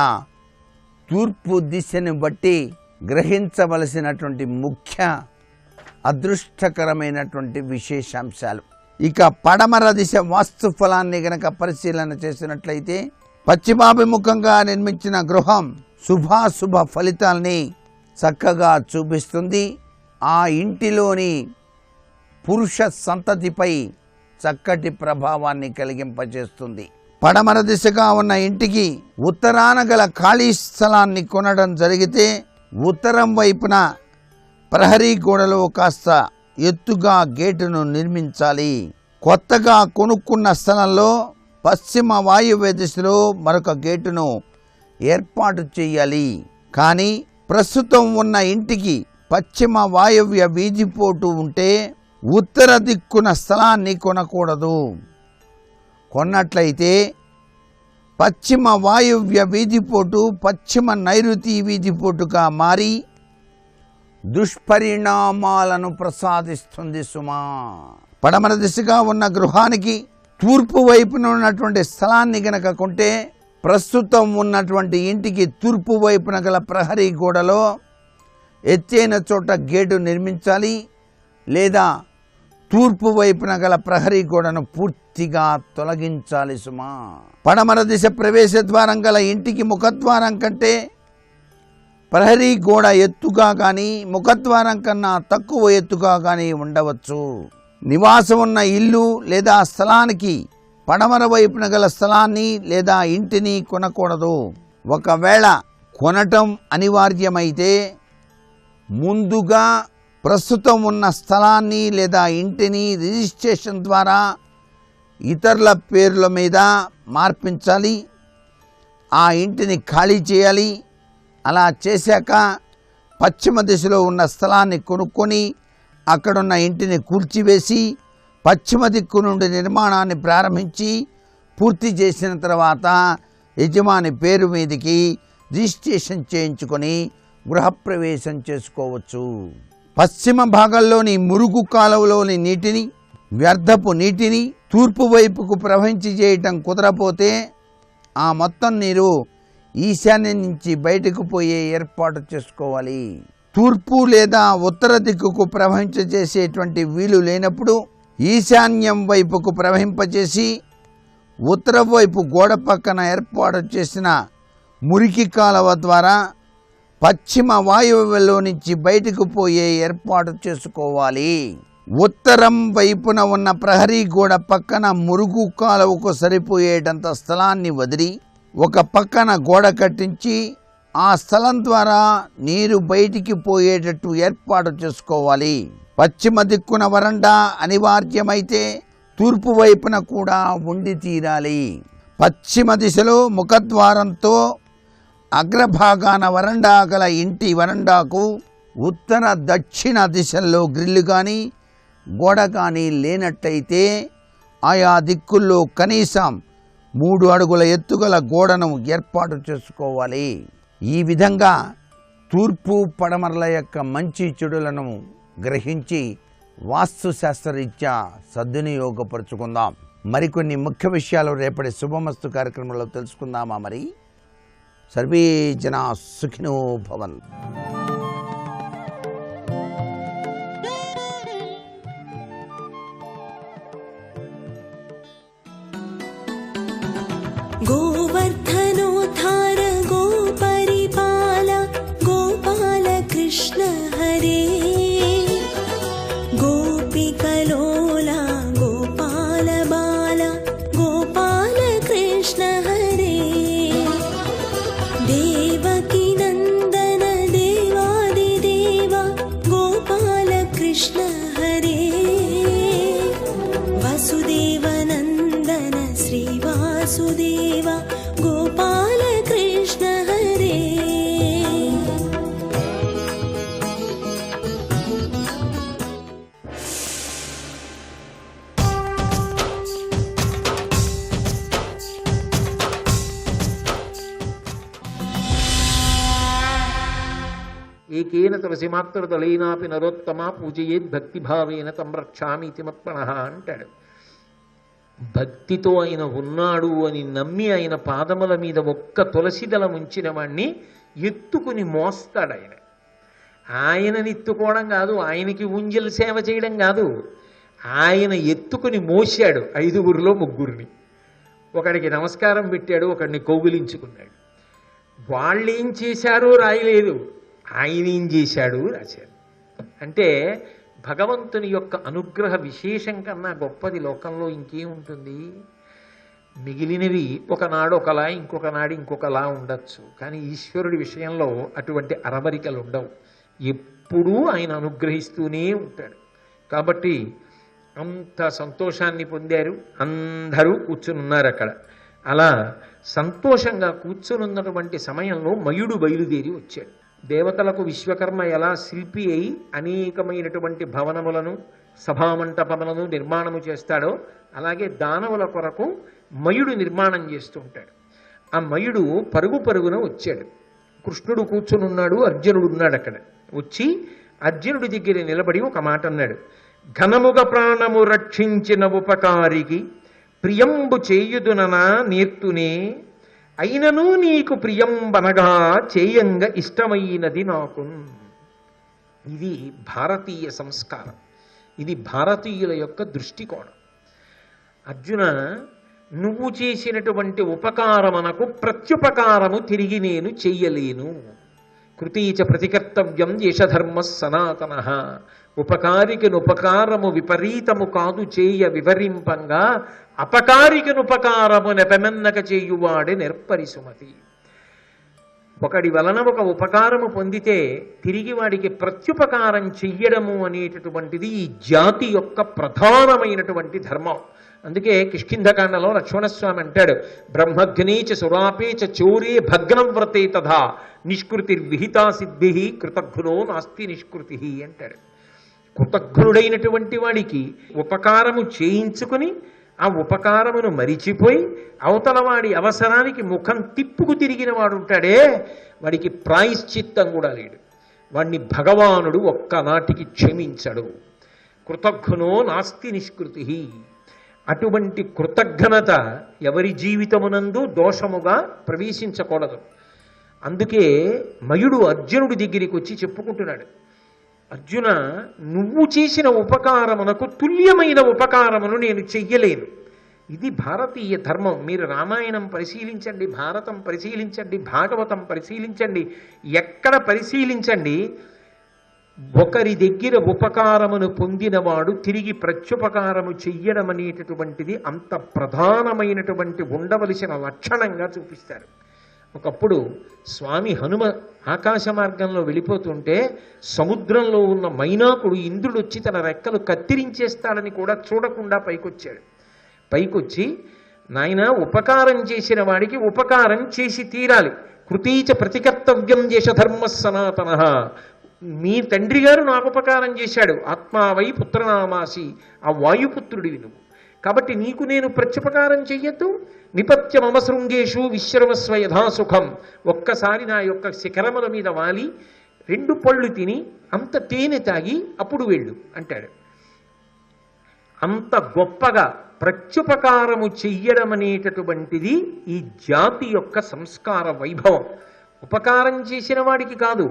తూర్పు దిశను బట్టి గ్రహించవలసినటువంటి ముఖ్య అదృష్టకరమైనటువంటి విశేషాంశాలు. ఇక పడమర దిశ వాస్తు ఫలాన్ని గనక పరిశీలన చేసినట్లయితే పశ్చిమాభిముఖంగా నిర్మించిన గృహం శుభాశుభ ఫలితాల్ని చక్కగా చూపిస్తుంది. ఆ ఇంటిలోని పురుష సంతతిపై చక్కటి ప్రభావాన్ని కలిగింపజేస్తుంది. పడమర దిశగా ఉన్న ఇంటికి ఉత్తరాన గల ఖాళీ స్థలాన్ని కొనడం జరిగితే ఉత్తరం వైపున ప్రహరీ గోడలో కాస్త ఎత్తుగా గేటును నిర్మించాలి. కొత్తగా కొనుక్కున్న స్థలంలో పశ్చిమ వాయువ్య దిశలో మరొక గేటును ఏర్పాటు చేయాలి. కానీ ప్రస్తుతం ఉన్న ఇంటికి పశ్చిమ వాయువ్య వీధిపోటు ఉంటే ఉత్తర దిక్కున స్థలాన్ని కొనకూడదు. కొన్నట్లయితే పశ్చిమ వాయువ్య వీధిపోటు పశ్చిమ నైరుతి వీధిపోటుగా మారి దుష్పరిణామాలను ప్రసాదిస్తుంది సుమా. పడమర దిశగా ఉన్న గృహానికి తూర్పు వైపున ఉన్నటువంటి స్థలాన్ని గనక కొంటే ప్రస్తుతం ఉన్నటువంటి ఇంటికి తూర్పు వైపున గల ప్రహరీ గోడలో ఎత్తైన చోట గేటు నిర్మించాలి, లేదా తూర్పు వైపున గల ప్రహరీ గోడను పూర్తిగా తొలగించాలి సుమా. పడమర దిశ ప్రవేశ ద్వారం గల ఇంటికి ముఖద్వారం కంటే ప్రహరీ గోడ ఎత్తుగా కానీ ముఖద్వారం కన్నా తక్కువ ఎత్తుగా కానీ ఉండవచ్చు. నివాసం ఉన్న ఇల్లు లేదా స్థలానికి పడమర వైపున గల స్థలాన్ని లేదా ఇంటిని కొనకూడదు. ఒకవేళ కొనటం అనివార్యమైతే ముందుగా ప్రస్తుతం ఉన్న స్థలాన్ని లేదా ఇంటిని రిజిస్ట్రేషన్ ద్వారా ఇతరుల పేర్ల మీద మార్పించాలి. ఆ ఇంటిని ఖాళీ చేయాలి. అలా చేశాక పశ్చిమ దిశలో ఉన్న స్థలాన్ని కొనుక్కొని అక్కడున్న ఇంటిని కూల్చివేసి పశ్చిమ దిక్కు నుండి నిర్మాణాన్ని ప్రారంభించి పూర్తి చేసిన తర్వాత యజమాని పేరు మీదకి రిజిస్ట్రేషన్ చేయించుకొని గృహప్రవేశం చేసుకోవచ్చు. పశ్చిమ భాగంలోని మురుగు కాలువలోని నీటిని, వ్యర్థపు నీటిని తూర్పు వైపుకు ప్రవహించి చేయటం కుదరపోతే ఆ మొత్తం నీరు ఈశాన్యం నుంచి బయటకు పోయే ఏర్పాటు చేసుకోవాలి. తూర్పు లేదా ఉత్తర దిక్కుకు ప్రవహింపచేసేటువంటి వీలు లేనప్పుడు ఈశాన్యం వైపుకు ప్రవహింపచేసి ఉత్తర వైపు గోడ పక్కన ఏర్పాటు చేసిన మురికి కాలువ ద్వారా పశ్చిమ వాయువ్యంలో నుంచి బయటకు పోయే ఏర్పాటు చేసుకోవాలి. ఉత్తరం వైపున ఉన్న ప్రహరీ గోడ పక్కన మురుగు కాలువకు సరిపోయేటంత స్థలాన్ని వదిలి ఒక పక్కన గోడ కట్టించి ఆ స్థలం ద్వారా నీరు బయటికి పోయేటట్టు ఏర్పాటు చేసుకోవాలి. పశ్చిమ దిక్కున వరండా అనివార్యమైతే తూర్పు వైపున కూడా ఉండి తీరాలి. పశ్చిమ దిశలో ముఖద్వారంతో అగ్రభాగాన వరండా గల ఇంటి వరండాకు ఉత్తర దక్షిణ దిశల్లో గ్రిల్లు కానీ గోడ కానీ లేనట్టయితే ఆయా దిక్కుల్లో కనీసం 3 అడుగుల ఎత్తుగల గోడను ఏర్పాటు చేసుకోవాలి. ఈ విధంగా తూర్పు పడమరల యొక్క మంచి చెడులను గ్రహించి వాస్తుశాస్త్రరీత్యా సద్వినియోగపరుచుకుందాం. మరికొన్ని ముఖ్య విషయాలు రేపటి శుభమస్తు కార్యక్రమంలో తెలుసుకుందామా? మరి సర్వే జనా సుఖినో భవంతు. गोवर्धनोद्धार गोपरिपाल गोपाल कृष्ण हरे गोपिकलोला गोपाल बाल गोपाल कृष्ण हरे देवकी नन्दन देवादिदेव गोपाल कृष्ण हरे वसुदेव नन्दन श्रीवासुदेव गोपाल कृष्ण हरे ఏకేన తులసిమాత్రదళైనాపి నరోత్తమ పూజయేద్ భక్తిభావేన తం రక్షామీతి మత్పణః అంటాడు. భక్తితో ఆయన ఉన్నాడు అని నమ్మి ఆయన పాదముల మీద ఒక్క తులసి దళం ఉంచిన వాణ్ణి ఎత్తుకుని మోస్తాడు. ఆయనని ఎత్తుకోవడం కాదు, ఆయనకి ఉంజల్ సేవ చేయడం కాదు, ఆయన ఎత్తుకుని మోసాడు 5గురిలో 3 ఒకడికి నమస్కారం పెట్టాడు, ఒకడిని కౌగిలించుకున్నాడు. వాళ్ళేం చేశారో రాయలేదు, ఆయన ఏం చేశాడు రాశారు. అంటే భగవంతుని యొక్క అనుగ్రహ విశేషం కన్నా గొప్పది లోకంలో ఇంకేముంటుంది? మిగిలినవి ఒకనాడు ఒకలా, ఇంకొక నాడు ఇంకొకలా ఉండొచ్చు, కానీ ఈశ్వరుడి విషయంలో అటువంటి అరమరికలు ఉండవు. ఎప్పుడూ ఆయన అనుగ్రహిస్తూనే ఉంటాడు. కాబట్టి అంత సంతోషాన్ని పొందారు. అందరూ కూర్చునున్నారు అక్కడ. అలా సంతోషంగా కూర్చునున్నటువంటి సమయంలో మయుడు బయలుదేరి వచ్చాడు. దేవతలకు విశ్వకర్మ ఎలా శిల్పి అయి అనేకమైనటువంటి భవనములను సభామంటపములను నిర్మాణము చేస్తాడో అలాగే దానవుల కొరకు మయుడు నిర్మాణం చేస్తూ ఉంటాడు. ఆ మయుడు పరుగు పరుగున వచ్చాడు. కృష్ణుడు కూర్చునున్నాడు, అర్జునుడు ఉన్నాడు అక్కడ. వచ్చి అర్జునుడి దగ్గర నిలబడి ఒక మాట అన్నాడు. ఘనముగ ప్రాణము రక్షించిన ఉపకారికి ప్రియంబు చేయుదుననా నేర్తునే అయినను నీకు ప్రియంబనగా చేయంగ ఇష్టమైనది నాకు. ఇది భారతీయ సంస్కారం, ఇది భారతీయుల యొక్క దృష్టికోణం. అర్జున, నువ్వు చేసినటువంటి ఉపకారమునకు ప్రత్యుపకారము తిరిగి నేను చెయ్యలేను. కృతీచ ప్రతికర్తవ్యం యశధర్మ సనాతన. ఉపకారికనుపకారము విపరీతము కాదు చేయ వివరింపంగా అపకారికనుపకారము నెపమెన్నక చేయువాడే నెర్పరిసుమతి. ఒకడి వలన ఒక ఉపకారము పొందితే తిరిగి వాడికి ప్రత్యుపకారం చెయ్యడము అనేటటువంటిది ఈ జాతి యొక్క ప్రధానమైనటువంటి ధర్మం. అందుకే కిష్కింధకాండలో లక్ష్మణస్వామి అంటాడు, బ్రహ్మగ్నేచ సురాపేచ చోరే భగ్నం వ్రతే తథా నిష్కృతిర్విహితా సిద్ధి కృతఘ్నో నాస్తి నిష్కృతి అంటాడు. కృతఘ్నుడైనటువంటి వాడికి ఉపకారము చేయించుకుని ఆ ఉపకారమును మరిచిపోయి అవతల వాడి అవసరానికి ముఖం తిప్పుకు తిరిగిన వాడు ఉంటాడే, వాడికి ప్రాయశ్చిత్తం కూడా లేడు. వాడిని భగవానుడు ఒక్కనాటికి క్షమించడు. కృతఘ్నో నాస్తి నిష్కృతి. అటువంటి కృతజ్ఞత ఎవరి జీవితమునందు దోషముగా ప్రవేశించకూడదు. అందుకే మయుడు అర్జునుడి దగ్గరికి వచ్చి చెప్పుకుంటున్నాడు, అర్జున, నువ్వు చేసిన ఉపకారమునకు తుల్యమైన ఉపకారమును నేను చెయ్యలేను. ఇది భారతీయ ధర్మం. మీరు రామాయణం పరిశీలించండి, భారతం పరిశీలించండి, భాగవతం పరిశీలించండి, ఎక్కడ పరిశీలించండి, ఒకరి దగ్గర ఉపకారమును పొందినవాడు తిరిగి ప్రత్యుపకారము చెయ్యడం అనేటటువంటిది అంత ప్రధానమైనటువంటి ఉండవలసిన లక్షణంగా చూపిస్తారు. ఒకప్పుడు స్వామి హనుమ ఆకాశ మార్గంలో వెళ్ళిపోతుంటే సముద్రంలో ఉన్న మైనాకుడు ఇంద్రుడు వచ్చి తన రెక్కలు కత్తిరించేస్తాడని కూడా చూడకుండా పైకొచ్చాడు. పైకొచ్చి, నాయన, ఉపకారం చేసిన వాడికి ఉపకారం చేసి తీరాలి. కృతీచ ప్రతికర్తవ్యం చేస ధర్మ సనాతన. మీ తండ్రి గారు నాకు ఉపకారం చేశాడు, ఆత్మావై పుత్రనామాసి, ఆ వాయుపుత్రుడివి నువ్వు, కాబట్టి నీకు నేను ప్రత్యుపకారం చెయ్యొద్దు. నిపత్య మమ శృంగేషు విశ్రమస్వ యథాసుఖం. ఒక్కసారి నా యొక్క శిఖరముల మీద వాలి 2 పళ్ళు తిని అంత తేనె తాగి అప్పుడు వెళ్ళు అంటాడు. అంత గొప్పగా ప్రత్యుపకారము చెయ్యడం అనేటటువంటిది ఈ జాతి యొక్క సంస్కార వైభవం. ఉపకారం చేసిన వాడికి కాదు,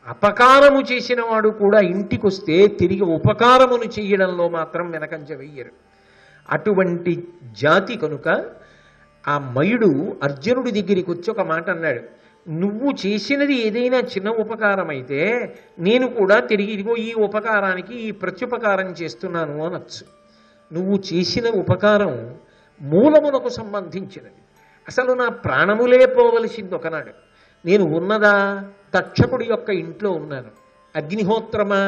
అపకారము చేసిన వాడు కూడా ఇంటికి వస్తే తిరిగి ఉపకారమును చెయ్యడంలో మాత్రం వెనకంజ వెయ్యరు. అటువంటి జాతి కనుక ఆ మయుడు అర్జునుడి దగ్గరికి వచ్చి ఒక మాట అన్నాడు, నువ్వు చేసినది ఏదైనా చిన్న ఉపకారం అయితే నేను కూడా తిరిగి ఇదిగో ఈ ఉపకారానికి ఈ ప్రత్యుపకారం చేస్తున్నాను అనొచ్చు. నువ్వు చేసిన ఉపకారం మూలమునకు సంబంధించినది. అసలు నా ప్రాణములే పోవలసింది ఒకనాడు. నేను ఉన్నదా తక్షకుడి యొక్క ఇంట్లో ఉన్నాను. అగ్నిహోత్రమా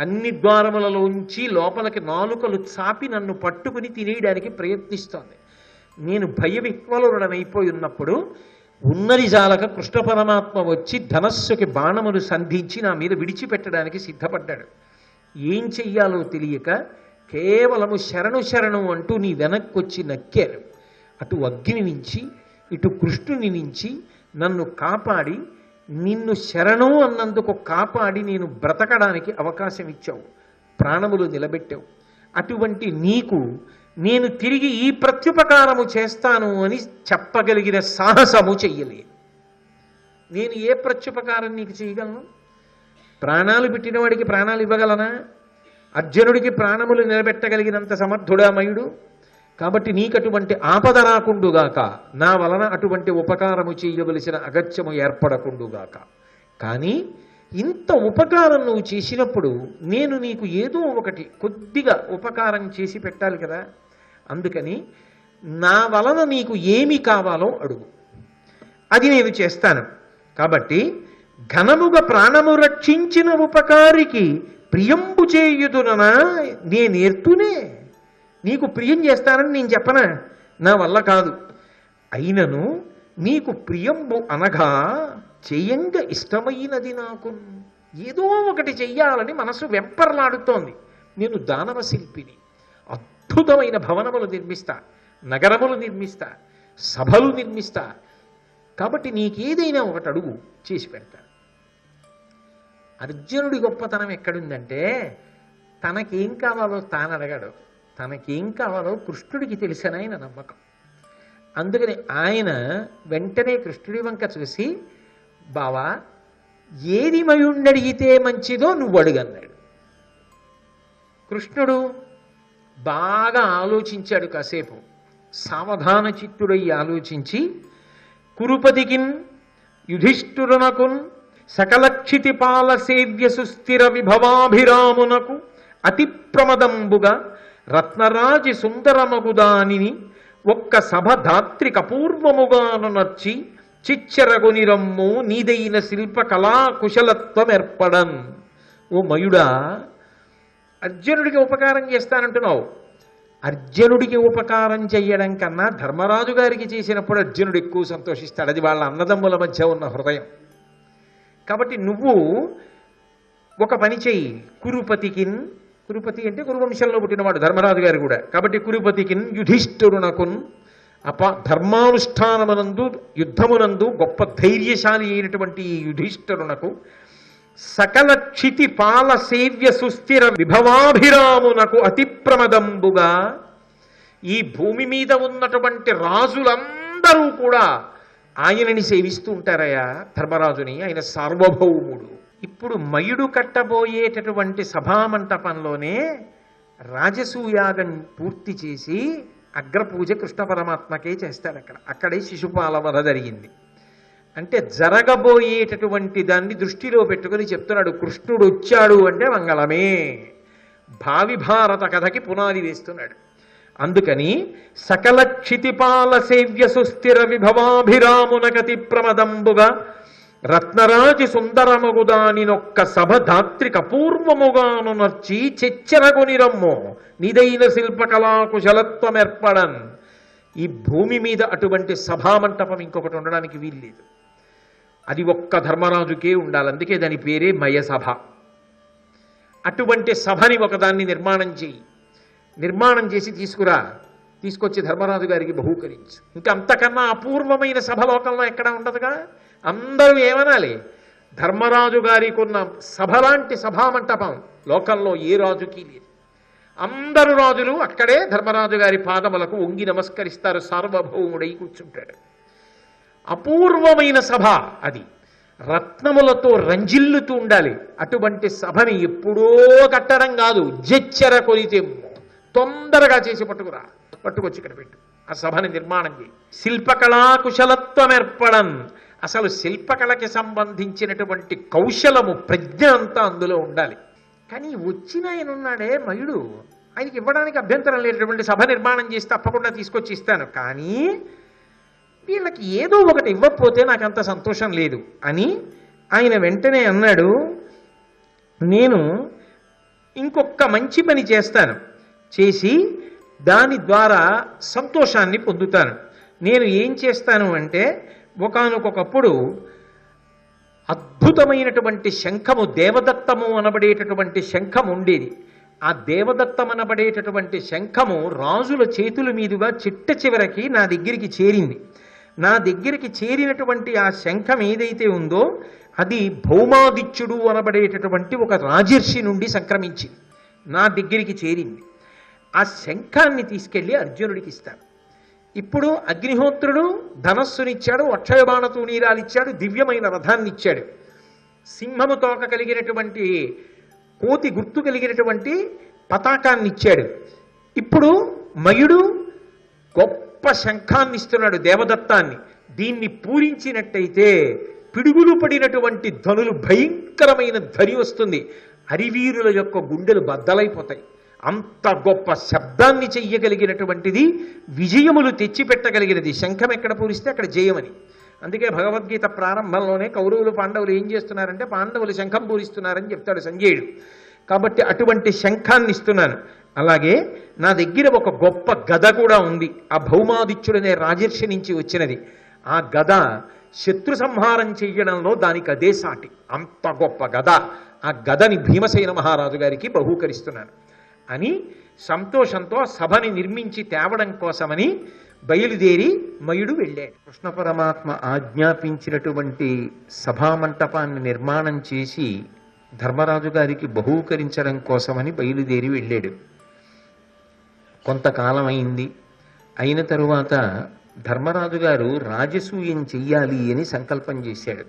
అన్ని ద్వారములలోంచి లోపలికి నాలుకలు చాపి నన్ను పట్టుకుని తినేయడానికి ప్రయత్నిస్తోంది. నేను భయవిహ్వలుడనైపోయి ఉన్నప్పుడు ఉన్నది జాలక కృష్ణ పరమాత్మ వచ్చి ధనస్సుకి బాణములు సంధించి నా మీద విడిచిపెట్టడానికి సిద్ధపడ్డాడు. ఏం చెయ్యాలో తెలియక కేవలము శరణు శరణు అంటూ నీ వెనక్కొచ్చి నక్కారు. అటు అగ్ని నుంచి ఇటు కృష్ణుని నుంచి నన్ను కాపాడి, నిన్ను శరణు అన్నందుకు కాపాడి నేను బ్రతకడానికి అవకాశం ఇచ్చావు, ప్రాణములు నిలబెట్టావు. అటువంటి నీకు నేను తిరిగి ఈ ప్రత్యుపకారము చేస్తాను అని చెప్పగలిగిన సాహసము చెయ్యలేను. నేను ఏ ప్రత్యుపకారం నీకు చేయగలను? ప్రాణాలు పెట్టినవాడికి ప్రాణాలు ఇవ్వగలనా? అర్జునుడికి ప్రాణములు నిలబెట్టగలిగినంత సమర్థుడా మయుడు? కాబట్టి నీకటువంటి ఆపద రాకుండుగాక, నా వలన అటువంటి ఉపకారము చేయవలసిన అగత్యము ఏర్పడకుండుగాక. కానీ ఇంత ఉపకారం నువ్వు చేసినప్పుడు నేను నీకు ఏదో ఒకటి కొద్దిగా ఉపకారం చేసి పెట్టాలి కదా. అందుకని నా వలన నీకు ఏమి కావాలో అడుగు, అది నేను చేస్తాను. కాబట్టి ఘనముగా ప్రాణము రక్షించిన ఉపకారికి ప్రియంబు చేయుదుననా నేనేర్తునే. నీకు ప్రియం చేస్తానని నేను చెప్పనా? నా వల్ల కాదు. అయినను నీకు ప్రియంబు అనగా చేయంగా ఇష్టమైనది నాకు. ఏదో ఒకటి చెయ్యాలని మనసు వెంపర్లాడుతోంది. నేను దానవ శిల్పిని, అద్భుతమైన భవనములు నిర్మిస్తా, నగరములు నిర్మిస్తా, సభలు నిర్మిస్తా. కాబట్టి నీకేదైనా ఒకటి అడుగు, చేసి పెడతా. అర్జునుడి గొప్పతనం ఎక్కడుందంటే తనకేం కావాలో తాను అడగాడు, తనకేం కావాలో కృష్ణుడికి తెలిసనైన నమ్మకం. అందుకని ఆయన వెంటనే కృష్ణుడి వంక చూసి, బావా ఏది మయుణ్ణడిగితే మంచిదో నువ్వు అడుగన్నాడు. కృష్ణుడు బాగా ఆలోచించాడు. కాసేపు సావధాన చిత్తుడై ఆలోచించి, కురుపతికిన్ యుధిష్ఠురునకున్ సకలక్షితిపాల సేవ్య సుస్థిర విభవాభిరామునకు అతి ప్రమదంబుగా రత్నరాజి సుందరమగుదానిని ఒక్క సభ ధాత్రి కపూర్వముగాను నర్చి చిచ్చరగొనిరమ్ము నీదైన శిల్ప కళా కుశలత్వం ఏర్పడన్. ఓ మయుడా, అర్జునుడికి ఉపకారం చేస్తానంటున్నావు. అర్జునుడికి ఉపకారం చెయ్యడం కన్నా ధర్మరాజు గారికి చేసినప్పుడు అర్జునుడు ఎక్కువ సంతోషిస్తాడు. అది వాళ్ళ అన్నదమ్ముల మధ్య ఉన్న హృదయం. కాబట్టి నువ్వు ఒక పని చెయ్యి. కురుపతికిన్, కురుపతి అంటే కురువంశంలో పుట్టినవాడు ధర్మరాజు గారు కూడా. కాబట్టి కురుపతికిన్ యుధిష్ఠురునకున్ ధర్మానుష్ఠానమునందు యుద్ధమునందు గొప్ప ధైర్యశాలి అయినటువంటి ఈ యుధిష్ఠురునకు సకల క్షితి పాల సేవ్య సుస్థిర విభవాభిరామునకు అతి ప్రమదంబుగా ఈ భూమి మీద ఉన్నటువంటి రాజులందరూ కూడా ఆయనని సేవిస్తూ ఉంటారయ్యా ధర్మరాజుని, ఆయన సార్వభౌముడు. ఇప్పుడు మయుడు కట్టబోయేటటువంటి సభామంటపంలోనే రాజసూయాగం పూర్తి చేసి అగ్రపూజ కృష్ణ పరమాత్మకే చేస్తాడు. అక్కడే శిశుపాల వధ జరిగింది. అంటే జరగబోయేటటువంటి దాన్ని దృష్టిలో పెట్టుకుని చెప్తున్నాడు, కృష్ణుడు వచ్చాడు అంటే మంగళమే. భావి భారత కథకి పునాది వేస్తున్నాడు. అందుకని సకల క్షితిపాల సేవ్య సుస్థిర విభవాభిరామునకతి ప్రమదంబుగా రత్నరాజి సుందరమగుదానినొక్క సభ ధాత్రిక పూర్వముగాను నర్చి చెచ్చరగొనిరమ్మో నిదైన శిల్పకళాకుశలత్వమెర్పడన్. ఈ భూమి మీద అటువంటి సభామంటపం ఇంకొకటి ఉండడానికి వీల్లేదు. అది ఒక్క ధర్మరాజుకే ఉండాలి. అందుకే దాని పేరే మయసభ. అటువంటి సభని ఒకదాన్ని నిర్మాణం చేసి తీసుకొచ్చి ధర్మరాజు గారికి బహూకరించు. ఇంకా అంతకన్నా అపూర్వమైన సభ లోకంలో ఎక్కడ ఉండదుగా. అందరూ ఏమనాలి, ధర్మరాజు గారికి ఉన్న సభ లాంటి సభామంటపం లోకంలో ఏ రాజుకి లేదు. అందరూ రాజులు అక్కడే ధర్మరాజు గారి పాదములకు వంగి నమస్కరిస్తారు, సార్వభౌముడై కూర్చుంటాడు. అపూర్వమైన సభ అది, రత్నములతో రంజిల్లుతూ ఉండాలి. అటువంటి సభని ఎప్పుడో కట్టడం కాదు, జెచ్చెర కొలితేమో తొందరగా చేసి పట్టుకొచ్చి ఇక్కడ పెట్టు. ఆ సభని నిర్మాణం చేయి. శిల్పకళా కుశలత్వం ఏర్పడన్. అసలు శిల్పకళకి సంబంధించినటువంటి కౌశలము, ప్రజ్ఞ అంతా అందులో ఉండాలి. కానీ వచ్చిన ఆయన ఉన్నాడే మయుడు, ఆయనకి ఇవ్వడానికి అభ్యంతరం లేనటువంటి సభ నిర్మాణం చేసి తప్పకుండా తీసుకొచ్చి ఇస్తాను, కానీ వీళ్ళకి ఏదో ఒకటి ఇవ్వకపోతే నాకు అంత సంతోషం లేదు అని ఆయన వెంటనే అన్నాడు, నేను ఇంకొక మంచి పని చేస్తాను, చేసి దాని ద్వారా సంతోషాన్ని పొందుతాను. నేను ఏం చేస్తాను అంటే, ఒకానొకప్పుడు అద్భుతమైనటువంటి శంఖము, దేవదత్తము అనబడేటటువంటి శంఖం ఉండేది. ఆ దేవదత్తం అనబడేటటువంటి శంఖము రాజుల చేతుల మీదుగా చిట్ట చివరికి నా దగ్గరికి చేరింది. నా దగ్గరికి చేరినటువంటి ఆ శంఖం ఏదైతే ఉందో అది భౌమాదిత్యుడు అనబడేటటువంటి ఒక రాజర్షి నుండి సంక్రమించింది, నా దగ్గరికి చేరింది. ఆ శంఖాన్ని తీసుకెళ్ళి అర్జునుడికి ఇస్తాను. ఇప్పుడు అగ్నిహోత్రుడు ధనస్సునిచ్చాడు, అక్షయబాణ తూణీరాలిచ్చాడు, దివ్యమైన రథాన్ని ఇచ్చాడు, సింహము తోక కలిగినటువంటి, కోతి గుర్తు కలిగినటువంటి పతాకాన్ని ఇచ్చాడు. ఇప్పుడు మయుడు గొప్ప శంఖాన్ని ఇస్తున్నాడు, దేవదత్తాన్ని. దీన్ని పూరించినట్టయితే పిడుగులు పడినటువంటి ధనులు, భయంకరమైన ధ్వని వస్తుంది, హరివీరుల యొక్క గుండెలు బద్దలైపోతాయి. అంత గొప్ప శబ్దాన్ని చెయ్యగలిగినటువంటిది, విజయములు తెచ్చిపెట్టగలిగినది. శంఖం ఎక్కడ పూరిస్తే అక్కడ జయమని. అందుకే భగవద్గీత ప్రారంభంలోనే కౌరవులు పాండవులు ఏం చేస్తున్నారంటే, పాండవులు శంఖం పూరిస్తున్నారని చెప్తాడు సంజయుడు. కాబట్టి అటువంటి శంఖాన్ని ఇస్తున్నాను. అలాగే నా దగ్గర ఒక గొప్ప గద కూడా ఉంది, ఆ భౌమాదిత్యుడనే రాజర్షి నుంచి వచ్చినది. ఆ గద శత్రు సంహారం చెయ్యడంలో దానికి అదే సాటి, అంత గొప్ప గద. ఆ గదని భీమసేన మహారాజు గారికి బహూకరిస్తున్నాను అని సంతోషంతో సభని నిర్మించి తేవడం కోసమని బయలుదేరి మయుడు వెళ్ళాడు. కృష్ణ పరమాత్మ ఆజ్ఞాపించినటువంటి సభామంటపాన్ని నిర్మాణం చేసి ధర్మరాజు గారికి బహూకరించడం కోసమని బయలుదేరి వెళ్ళాడు. కొంతకాలం అయింది. అయిన తరువాత ధర్మరాజు గారు రాజసూయం చెయ్యాలి అని సంకల్పం చేశాడు.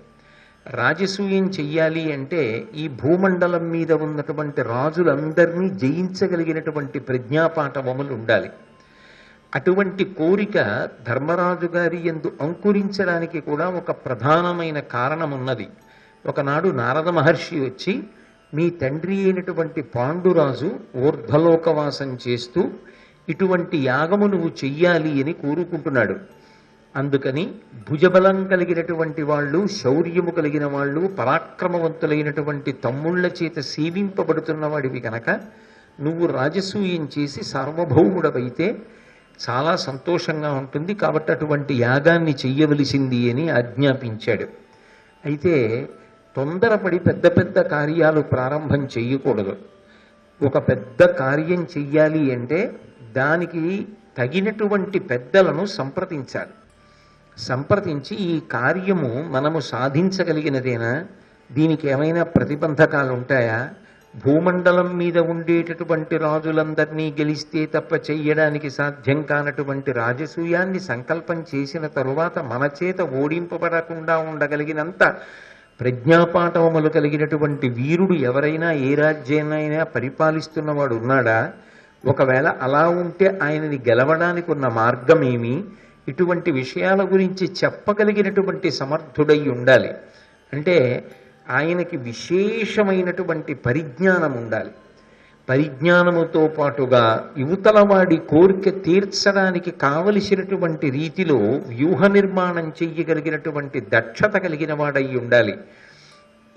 రాజసూయం చెయ్యాలి అంటే ఈ భూమండలం మీద ఉన్నటువంటి రాజులందరినీ జయించగలిగినటువంటి ప్రజ్ఞాపాఠవములు ఉండాలి. అటువంటి కోరిక ధర్మరాజు గారి యందు అంకురించడానికి కూడా ఒక ప్రధానమైన కారణం ఉన్నది. ఒకనాడు నారద మహర్షి వచ్చి, మీ తండ్రి అయినటువంటి పాండురాజు ఊర్ధ్వలోకవాసం చేస్తూ ఇటువంటి యాగము నువ్వు చెయ్యాలి అని కోరుకుంటున్నాడు. అందుకని భుజబలం కలిగినటువంటి వాళ్ళు, శౌర్యము కలిగిన వాళ్ళు, పరాక్రమవంతులైనటువంటి తమ్ముళ్ల చేత సేవింపబడుతున్న వాడివి కనుక నువ్వు రాజసూయం చేసి సార్వభౌముడవైతే చాలా సంతోషంగా ఉంటుంది, కాబట్టి అటువంటి యాగాన్ని చెయ్యవలసింది అని ఆజ్ఞాపించాడు. అయితే తొందరపడి పెద్ద పెద్ద కార్యాలు ప్రారంభం చెయ్యకూడదు. ఒక పెద్ద కార్యం చెయ్యాలి అంటే దానికి తగినటువంటి పెద్దలను సంప్రదించాలి. సంప్రదించి ఈ కార్యము మనము సాధించగలిగినదేనా, దీనికి ఏమైనా ప్రతిబంధకాలు ఉంటాయా, భూమండలం మీద ఉండేటటువంటి రాజులందరినీ గెలిస్తే తప్ప చెయ్యడానికి సాధ్యం కానటువంటి రాజసూయాన్ని సంకల్పం చేసిన తరువాత మన చేత ఓడింపబడకుండా ఉండగలిగినంత ప్రజ్ఞాపాఠవములు కలిగినటువంటి వీరుడు ఎవరైనా ఏ రాజ్యాన్నైనా పరిపాలిస్తున్నవాడు ఉన్నాడా? ఒకవేళ అలా ఉంటే ఆయనని గెలవడానికి ఉన్న మార్గం ఏమి? ఇటువంటి విషయాల గురించి చెప్పగలిగినటువంటి సమర్థుడై ఉండాలి. అంటే ఆయనకి విశేషమైనటువంటి పరిజ్ఞానం ఉండాలి. పరిజ్ఞానముతో పాటుగా యువతల వాడి కోరిక తీర్చడానికి కావలసినటువంటి రీతిలో వ్యూహ నిర్మాణం చెయ్యగలిగినటువంటి దక్షత కలిగిన వాడై ఉండాలి.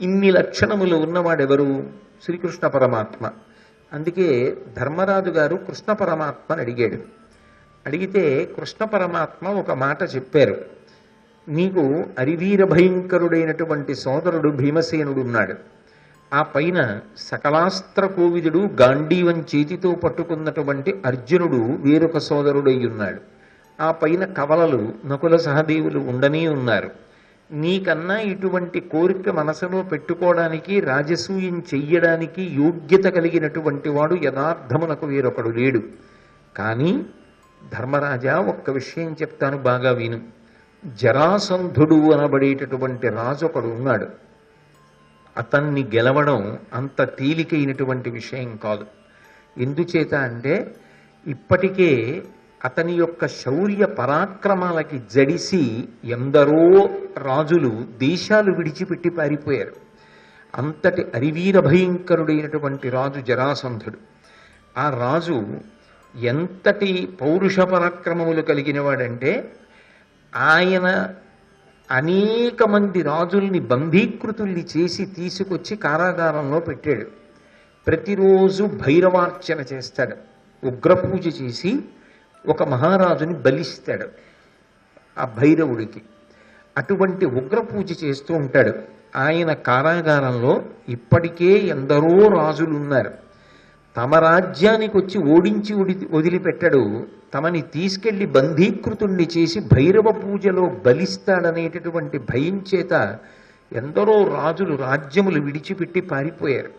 ఇన్ని లక్షణములు ఉన్నవాడెవరు? శ్రీకృష్ణ పరమాత్మ. అందుకే ధర్మరాజు గారు కృష్ణ పరమాత్మని అడిగాడు. అడిగితే కృష్ణ పరమాత్మ ఒక మాట చెప్పారు. నీకు అరివీర భయంకరుడైనటువంటి సోదరుడు భీమసేనుడు ఉన్నాడు. ఆ పైన సకలాస్త్ర కోవిదుడు గాంధీవం చేతితో పట్టుకున్నటువంటి అర్జునుడు వేరొక సోదరుడై ఉన్నాడు. ఆ పైన కవలలు నకుల సహదేవులు ఉండనే ఉన్నారు. నీకన్నా ఇటువంటి కోరిక మనసులో పెట్టుకోవడానికి, రాజసూయం చెయ్యడానికి యోగ్యత కలిగినటువంటి వాడు యథార్థమునకు వేరొకడు లేడు. కానీ ధర్మరాజా, ఒక్క విషయం చెప్తాను, బాగా విను. జరాసంధుడు అనబడేటటువంటి రాజు ఒకడు ఉన్నాడు. అతన్ని గెలవడం అంత తేలికైనటువంటి విషయం కాదు. ఎందుచేత అంటే ఇప్పటికే అతని యొక్క శౌర్య పరాక్రమాలకి జడిసి ఎందరో రాజులు దేశాలు విడిచిపెట్టి పారిపోయారు. అంతటి అరివీర భయంకరుడైనటువంటి రాజు జరాసంధుడు. ఆ రాజు ఎంతటి పౌరుష పరాక్రమములు కలిగిన వాడంటే ఆయన అనేక మంది రాజుల్ని బంధీకృతుల్ని చేసి తీసుకొచ్చి కారాగారంలో పెట్టాడు. ప్రతిరోజు భైరవార్చన చేస్తాడు. ఉగ్రపూజ చేసి ఒక మహారాజుని బలిస్తాడు ఆ భైరవుడికి. అటువంటి ఉగ్రపూజ చేస్తూ ఉంటాడు. ఆయన కారాగారంలో ఇప్పటికే ఎందరో రాజులు ఉన్నారు. తమ రాజ్యానికి వచ్చి ఓడించి వదిలిపెట్టాడు. తమని తీసుకెళ్లి బంధీకృతుణ్ణి చేసి భైరవ పూజలో బలిస్తాడనేటటువంటి భయం చేత ఎందరో రాజులు రాజ్యములు విడిచిపెట్టి పారిపోయారు.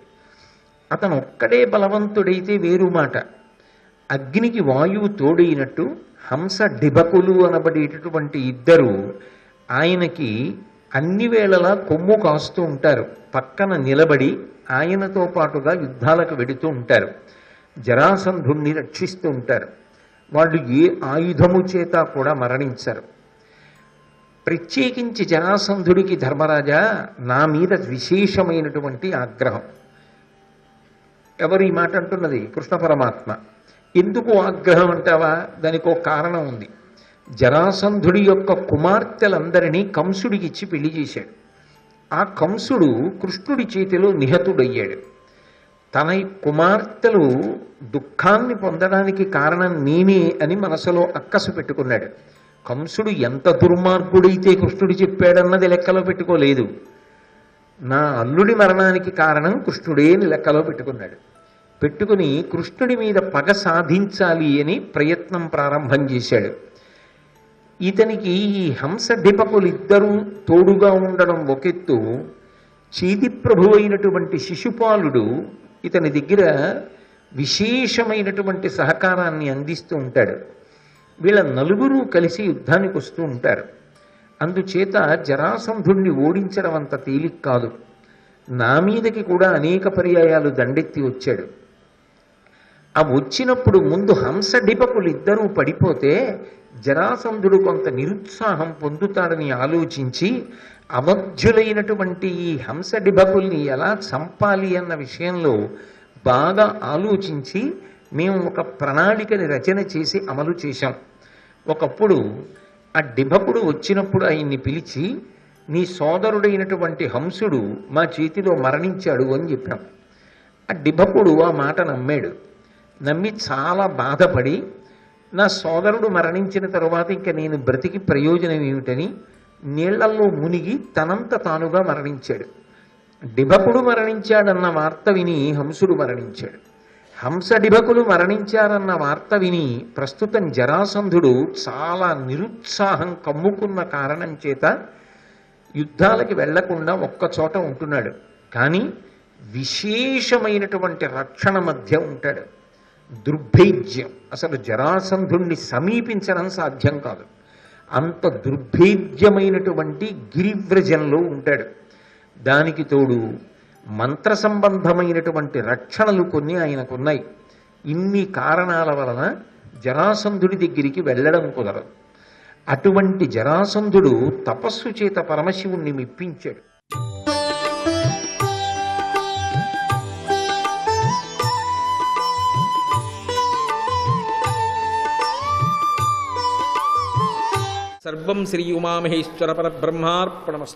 అతను ఒక్కడే బలవంతుడైతే వేరు మాట. అగ్నికి వాయువు తోడైనట్టు హంస డిబకులు అనబడేటటువంటి ఇద్దరు ఆయనకి అన్ని వేళలా కొమ్ము కాస్తూ ఉంటారు. పక్కన నిలబడి ఆయనతో పాటుగా యుద్ధాలకు వెడుతూ ఉంటారు. జరాసంధుణ్ణి రక్షిస్తూ ఉంటారు. వాళ్ళు ఏ ఆయుధము చేత కూడా మరణించరు. ప్రత్యేకించి జరాసంధుడికి ధర్మరాజా నా మీద విశేషమైనటువంటి ఆగ్రహం. ఎవరు ఈ మాట అంటున్నది? కృష్ణ పరమాత్మ. ఎందుకు ఆగ్రహం అంటావా? దానికి ఒక కారణం ఉంది. జరాసంధుడి యొక్క కుమార్తెలందరినీ కంసుడికి ఇచ్చి పెళ్లి చేశాడు. ఆ కంసుడు కృష్ణుడి చేతిలో నిహతుడయ్యాడు. తన కుమార్తెలు దుఃఖాన్ని పొందడానికి కారణం నేనే అని మనసులో అక్కసు పెట్టుకున్నాడు. కంసుడు ఎంత దుర్మార్గుడైతే కృష్ణుడు చెప్పాడన్నది లెక్కలో పెట్టుకోలేదు. నా అల్లుడి మరణానికి కారణం కృష్ణుడే అని లెక్కలో పెట్టుకున్నాడు. పెట్టుకుని కృష్ణుడి మీద పగ సాధించాలి అని ప్రయత్నం ప్రారంభం చేశాడు. ఇతనికి ఈ హంస డిపకులు ఇద్దరూ తోడుగా ఉండడం ఒకెత్తు, చీది ప్రభు అయినటువంటి శిశుపాలుడు ఇతని దగ్గర విశేషమైనటువంటి సహకారాన్ని అందిస్తూ ఉంటాడు. వీళ్ళ నలుగురు కలిసి యుద్ధానికి వస్తూ ఉంటారు. అందుచేత జరాసంధుణ్ణి ఓడించడం అంత తేలిక కాదు. నా మీదకి కూడా అనేక పర్యాయాలు దండెత్తి వచ్చాడు. ఆ వచ్చినప్పుడు ముందు హంస డిపకులు ఇద్దరూ పడిపోతే జరాసంధుడు కొంత నిరుత్సాహం పొందుతాడని ఆలోచించి అవధ్యులైనటువంటి ఈ హంస డిబకుల్ని ఎలా చంపాలి అన్న విషయంలో బాగా ఆలోచించి మేము ఒక ప్రణాళికని రచన చేసి అమలు చేశాం. ఒకప్పుడు ఆ డిబకుడు వచ్చినప్పుడు ఆయన్ని పిలిచి, నీ సోదరుడైనటువంటి హంసుడు మా చేతిలో మరణించాడు అని చెప్పాం. ఆ డిబకుడు ఆ మాట నమ్మాడు. నమ్మి చాలా బాధపడి, నా సోదరుడు మరణించిన తరువాత ఇంకా నేను బ్రతికి ప్రయోజనం ఏమిటని నీళ్లల్లో మునిగి తనంత తానుగా మరణించాడు. డిబకుడు మరణించాడన్న వార్త విని హంసుడు మరణించాడు. హంస డిబకులు మరణించారన్న వార్త విని ప్రస్తుతం జరాసంధుడు చాలా నిరుత్సాహం కమ్ముకున్న కారణం చేత యుద్ధాలకి వెళ్లకుండా ఒక్కచోట ఉంటున్నాడు. కానీ విశేషమైనటువంటి రక్షణ మధ్య ఉంటాడు. దుర్భేద్యం, అసలు జరాసంధుణ్ణి సమీపించడం సాధ్యం కాదు. అంత దుర్భేద్యమైనటువంటి గిరివ్రజంలో ఉంటాడు. దానికి తోడు మంత్ర సంబంధమైనటువంటి రక్షణలు కొన్ని ఆయనకున్నాయి. ఇన్ని కారణాల వలన జరాసంధుడి దగ్గరికి వెళ్ళడం కుదరదు. అటువంటి జరాసంధుడు తపస్సు చేత పరమశివుణ్ణి మెప్పించాడు. సర్వం శ్రీ ఉమామహేశ్వర పరబ్రహ్మార్పణమస్తు.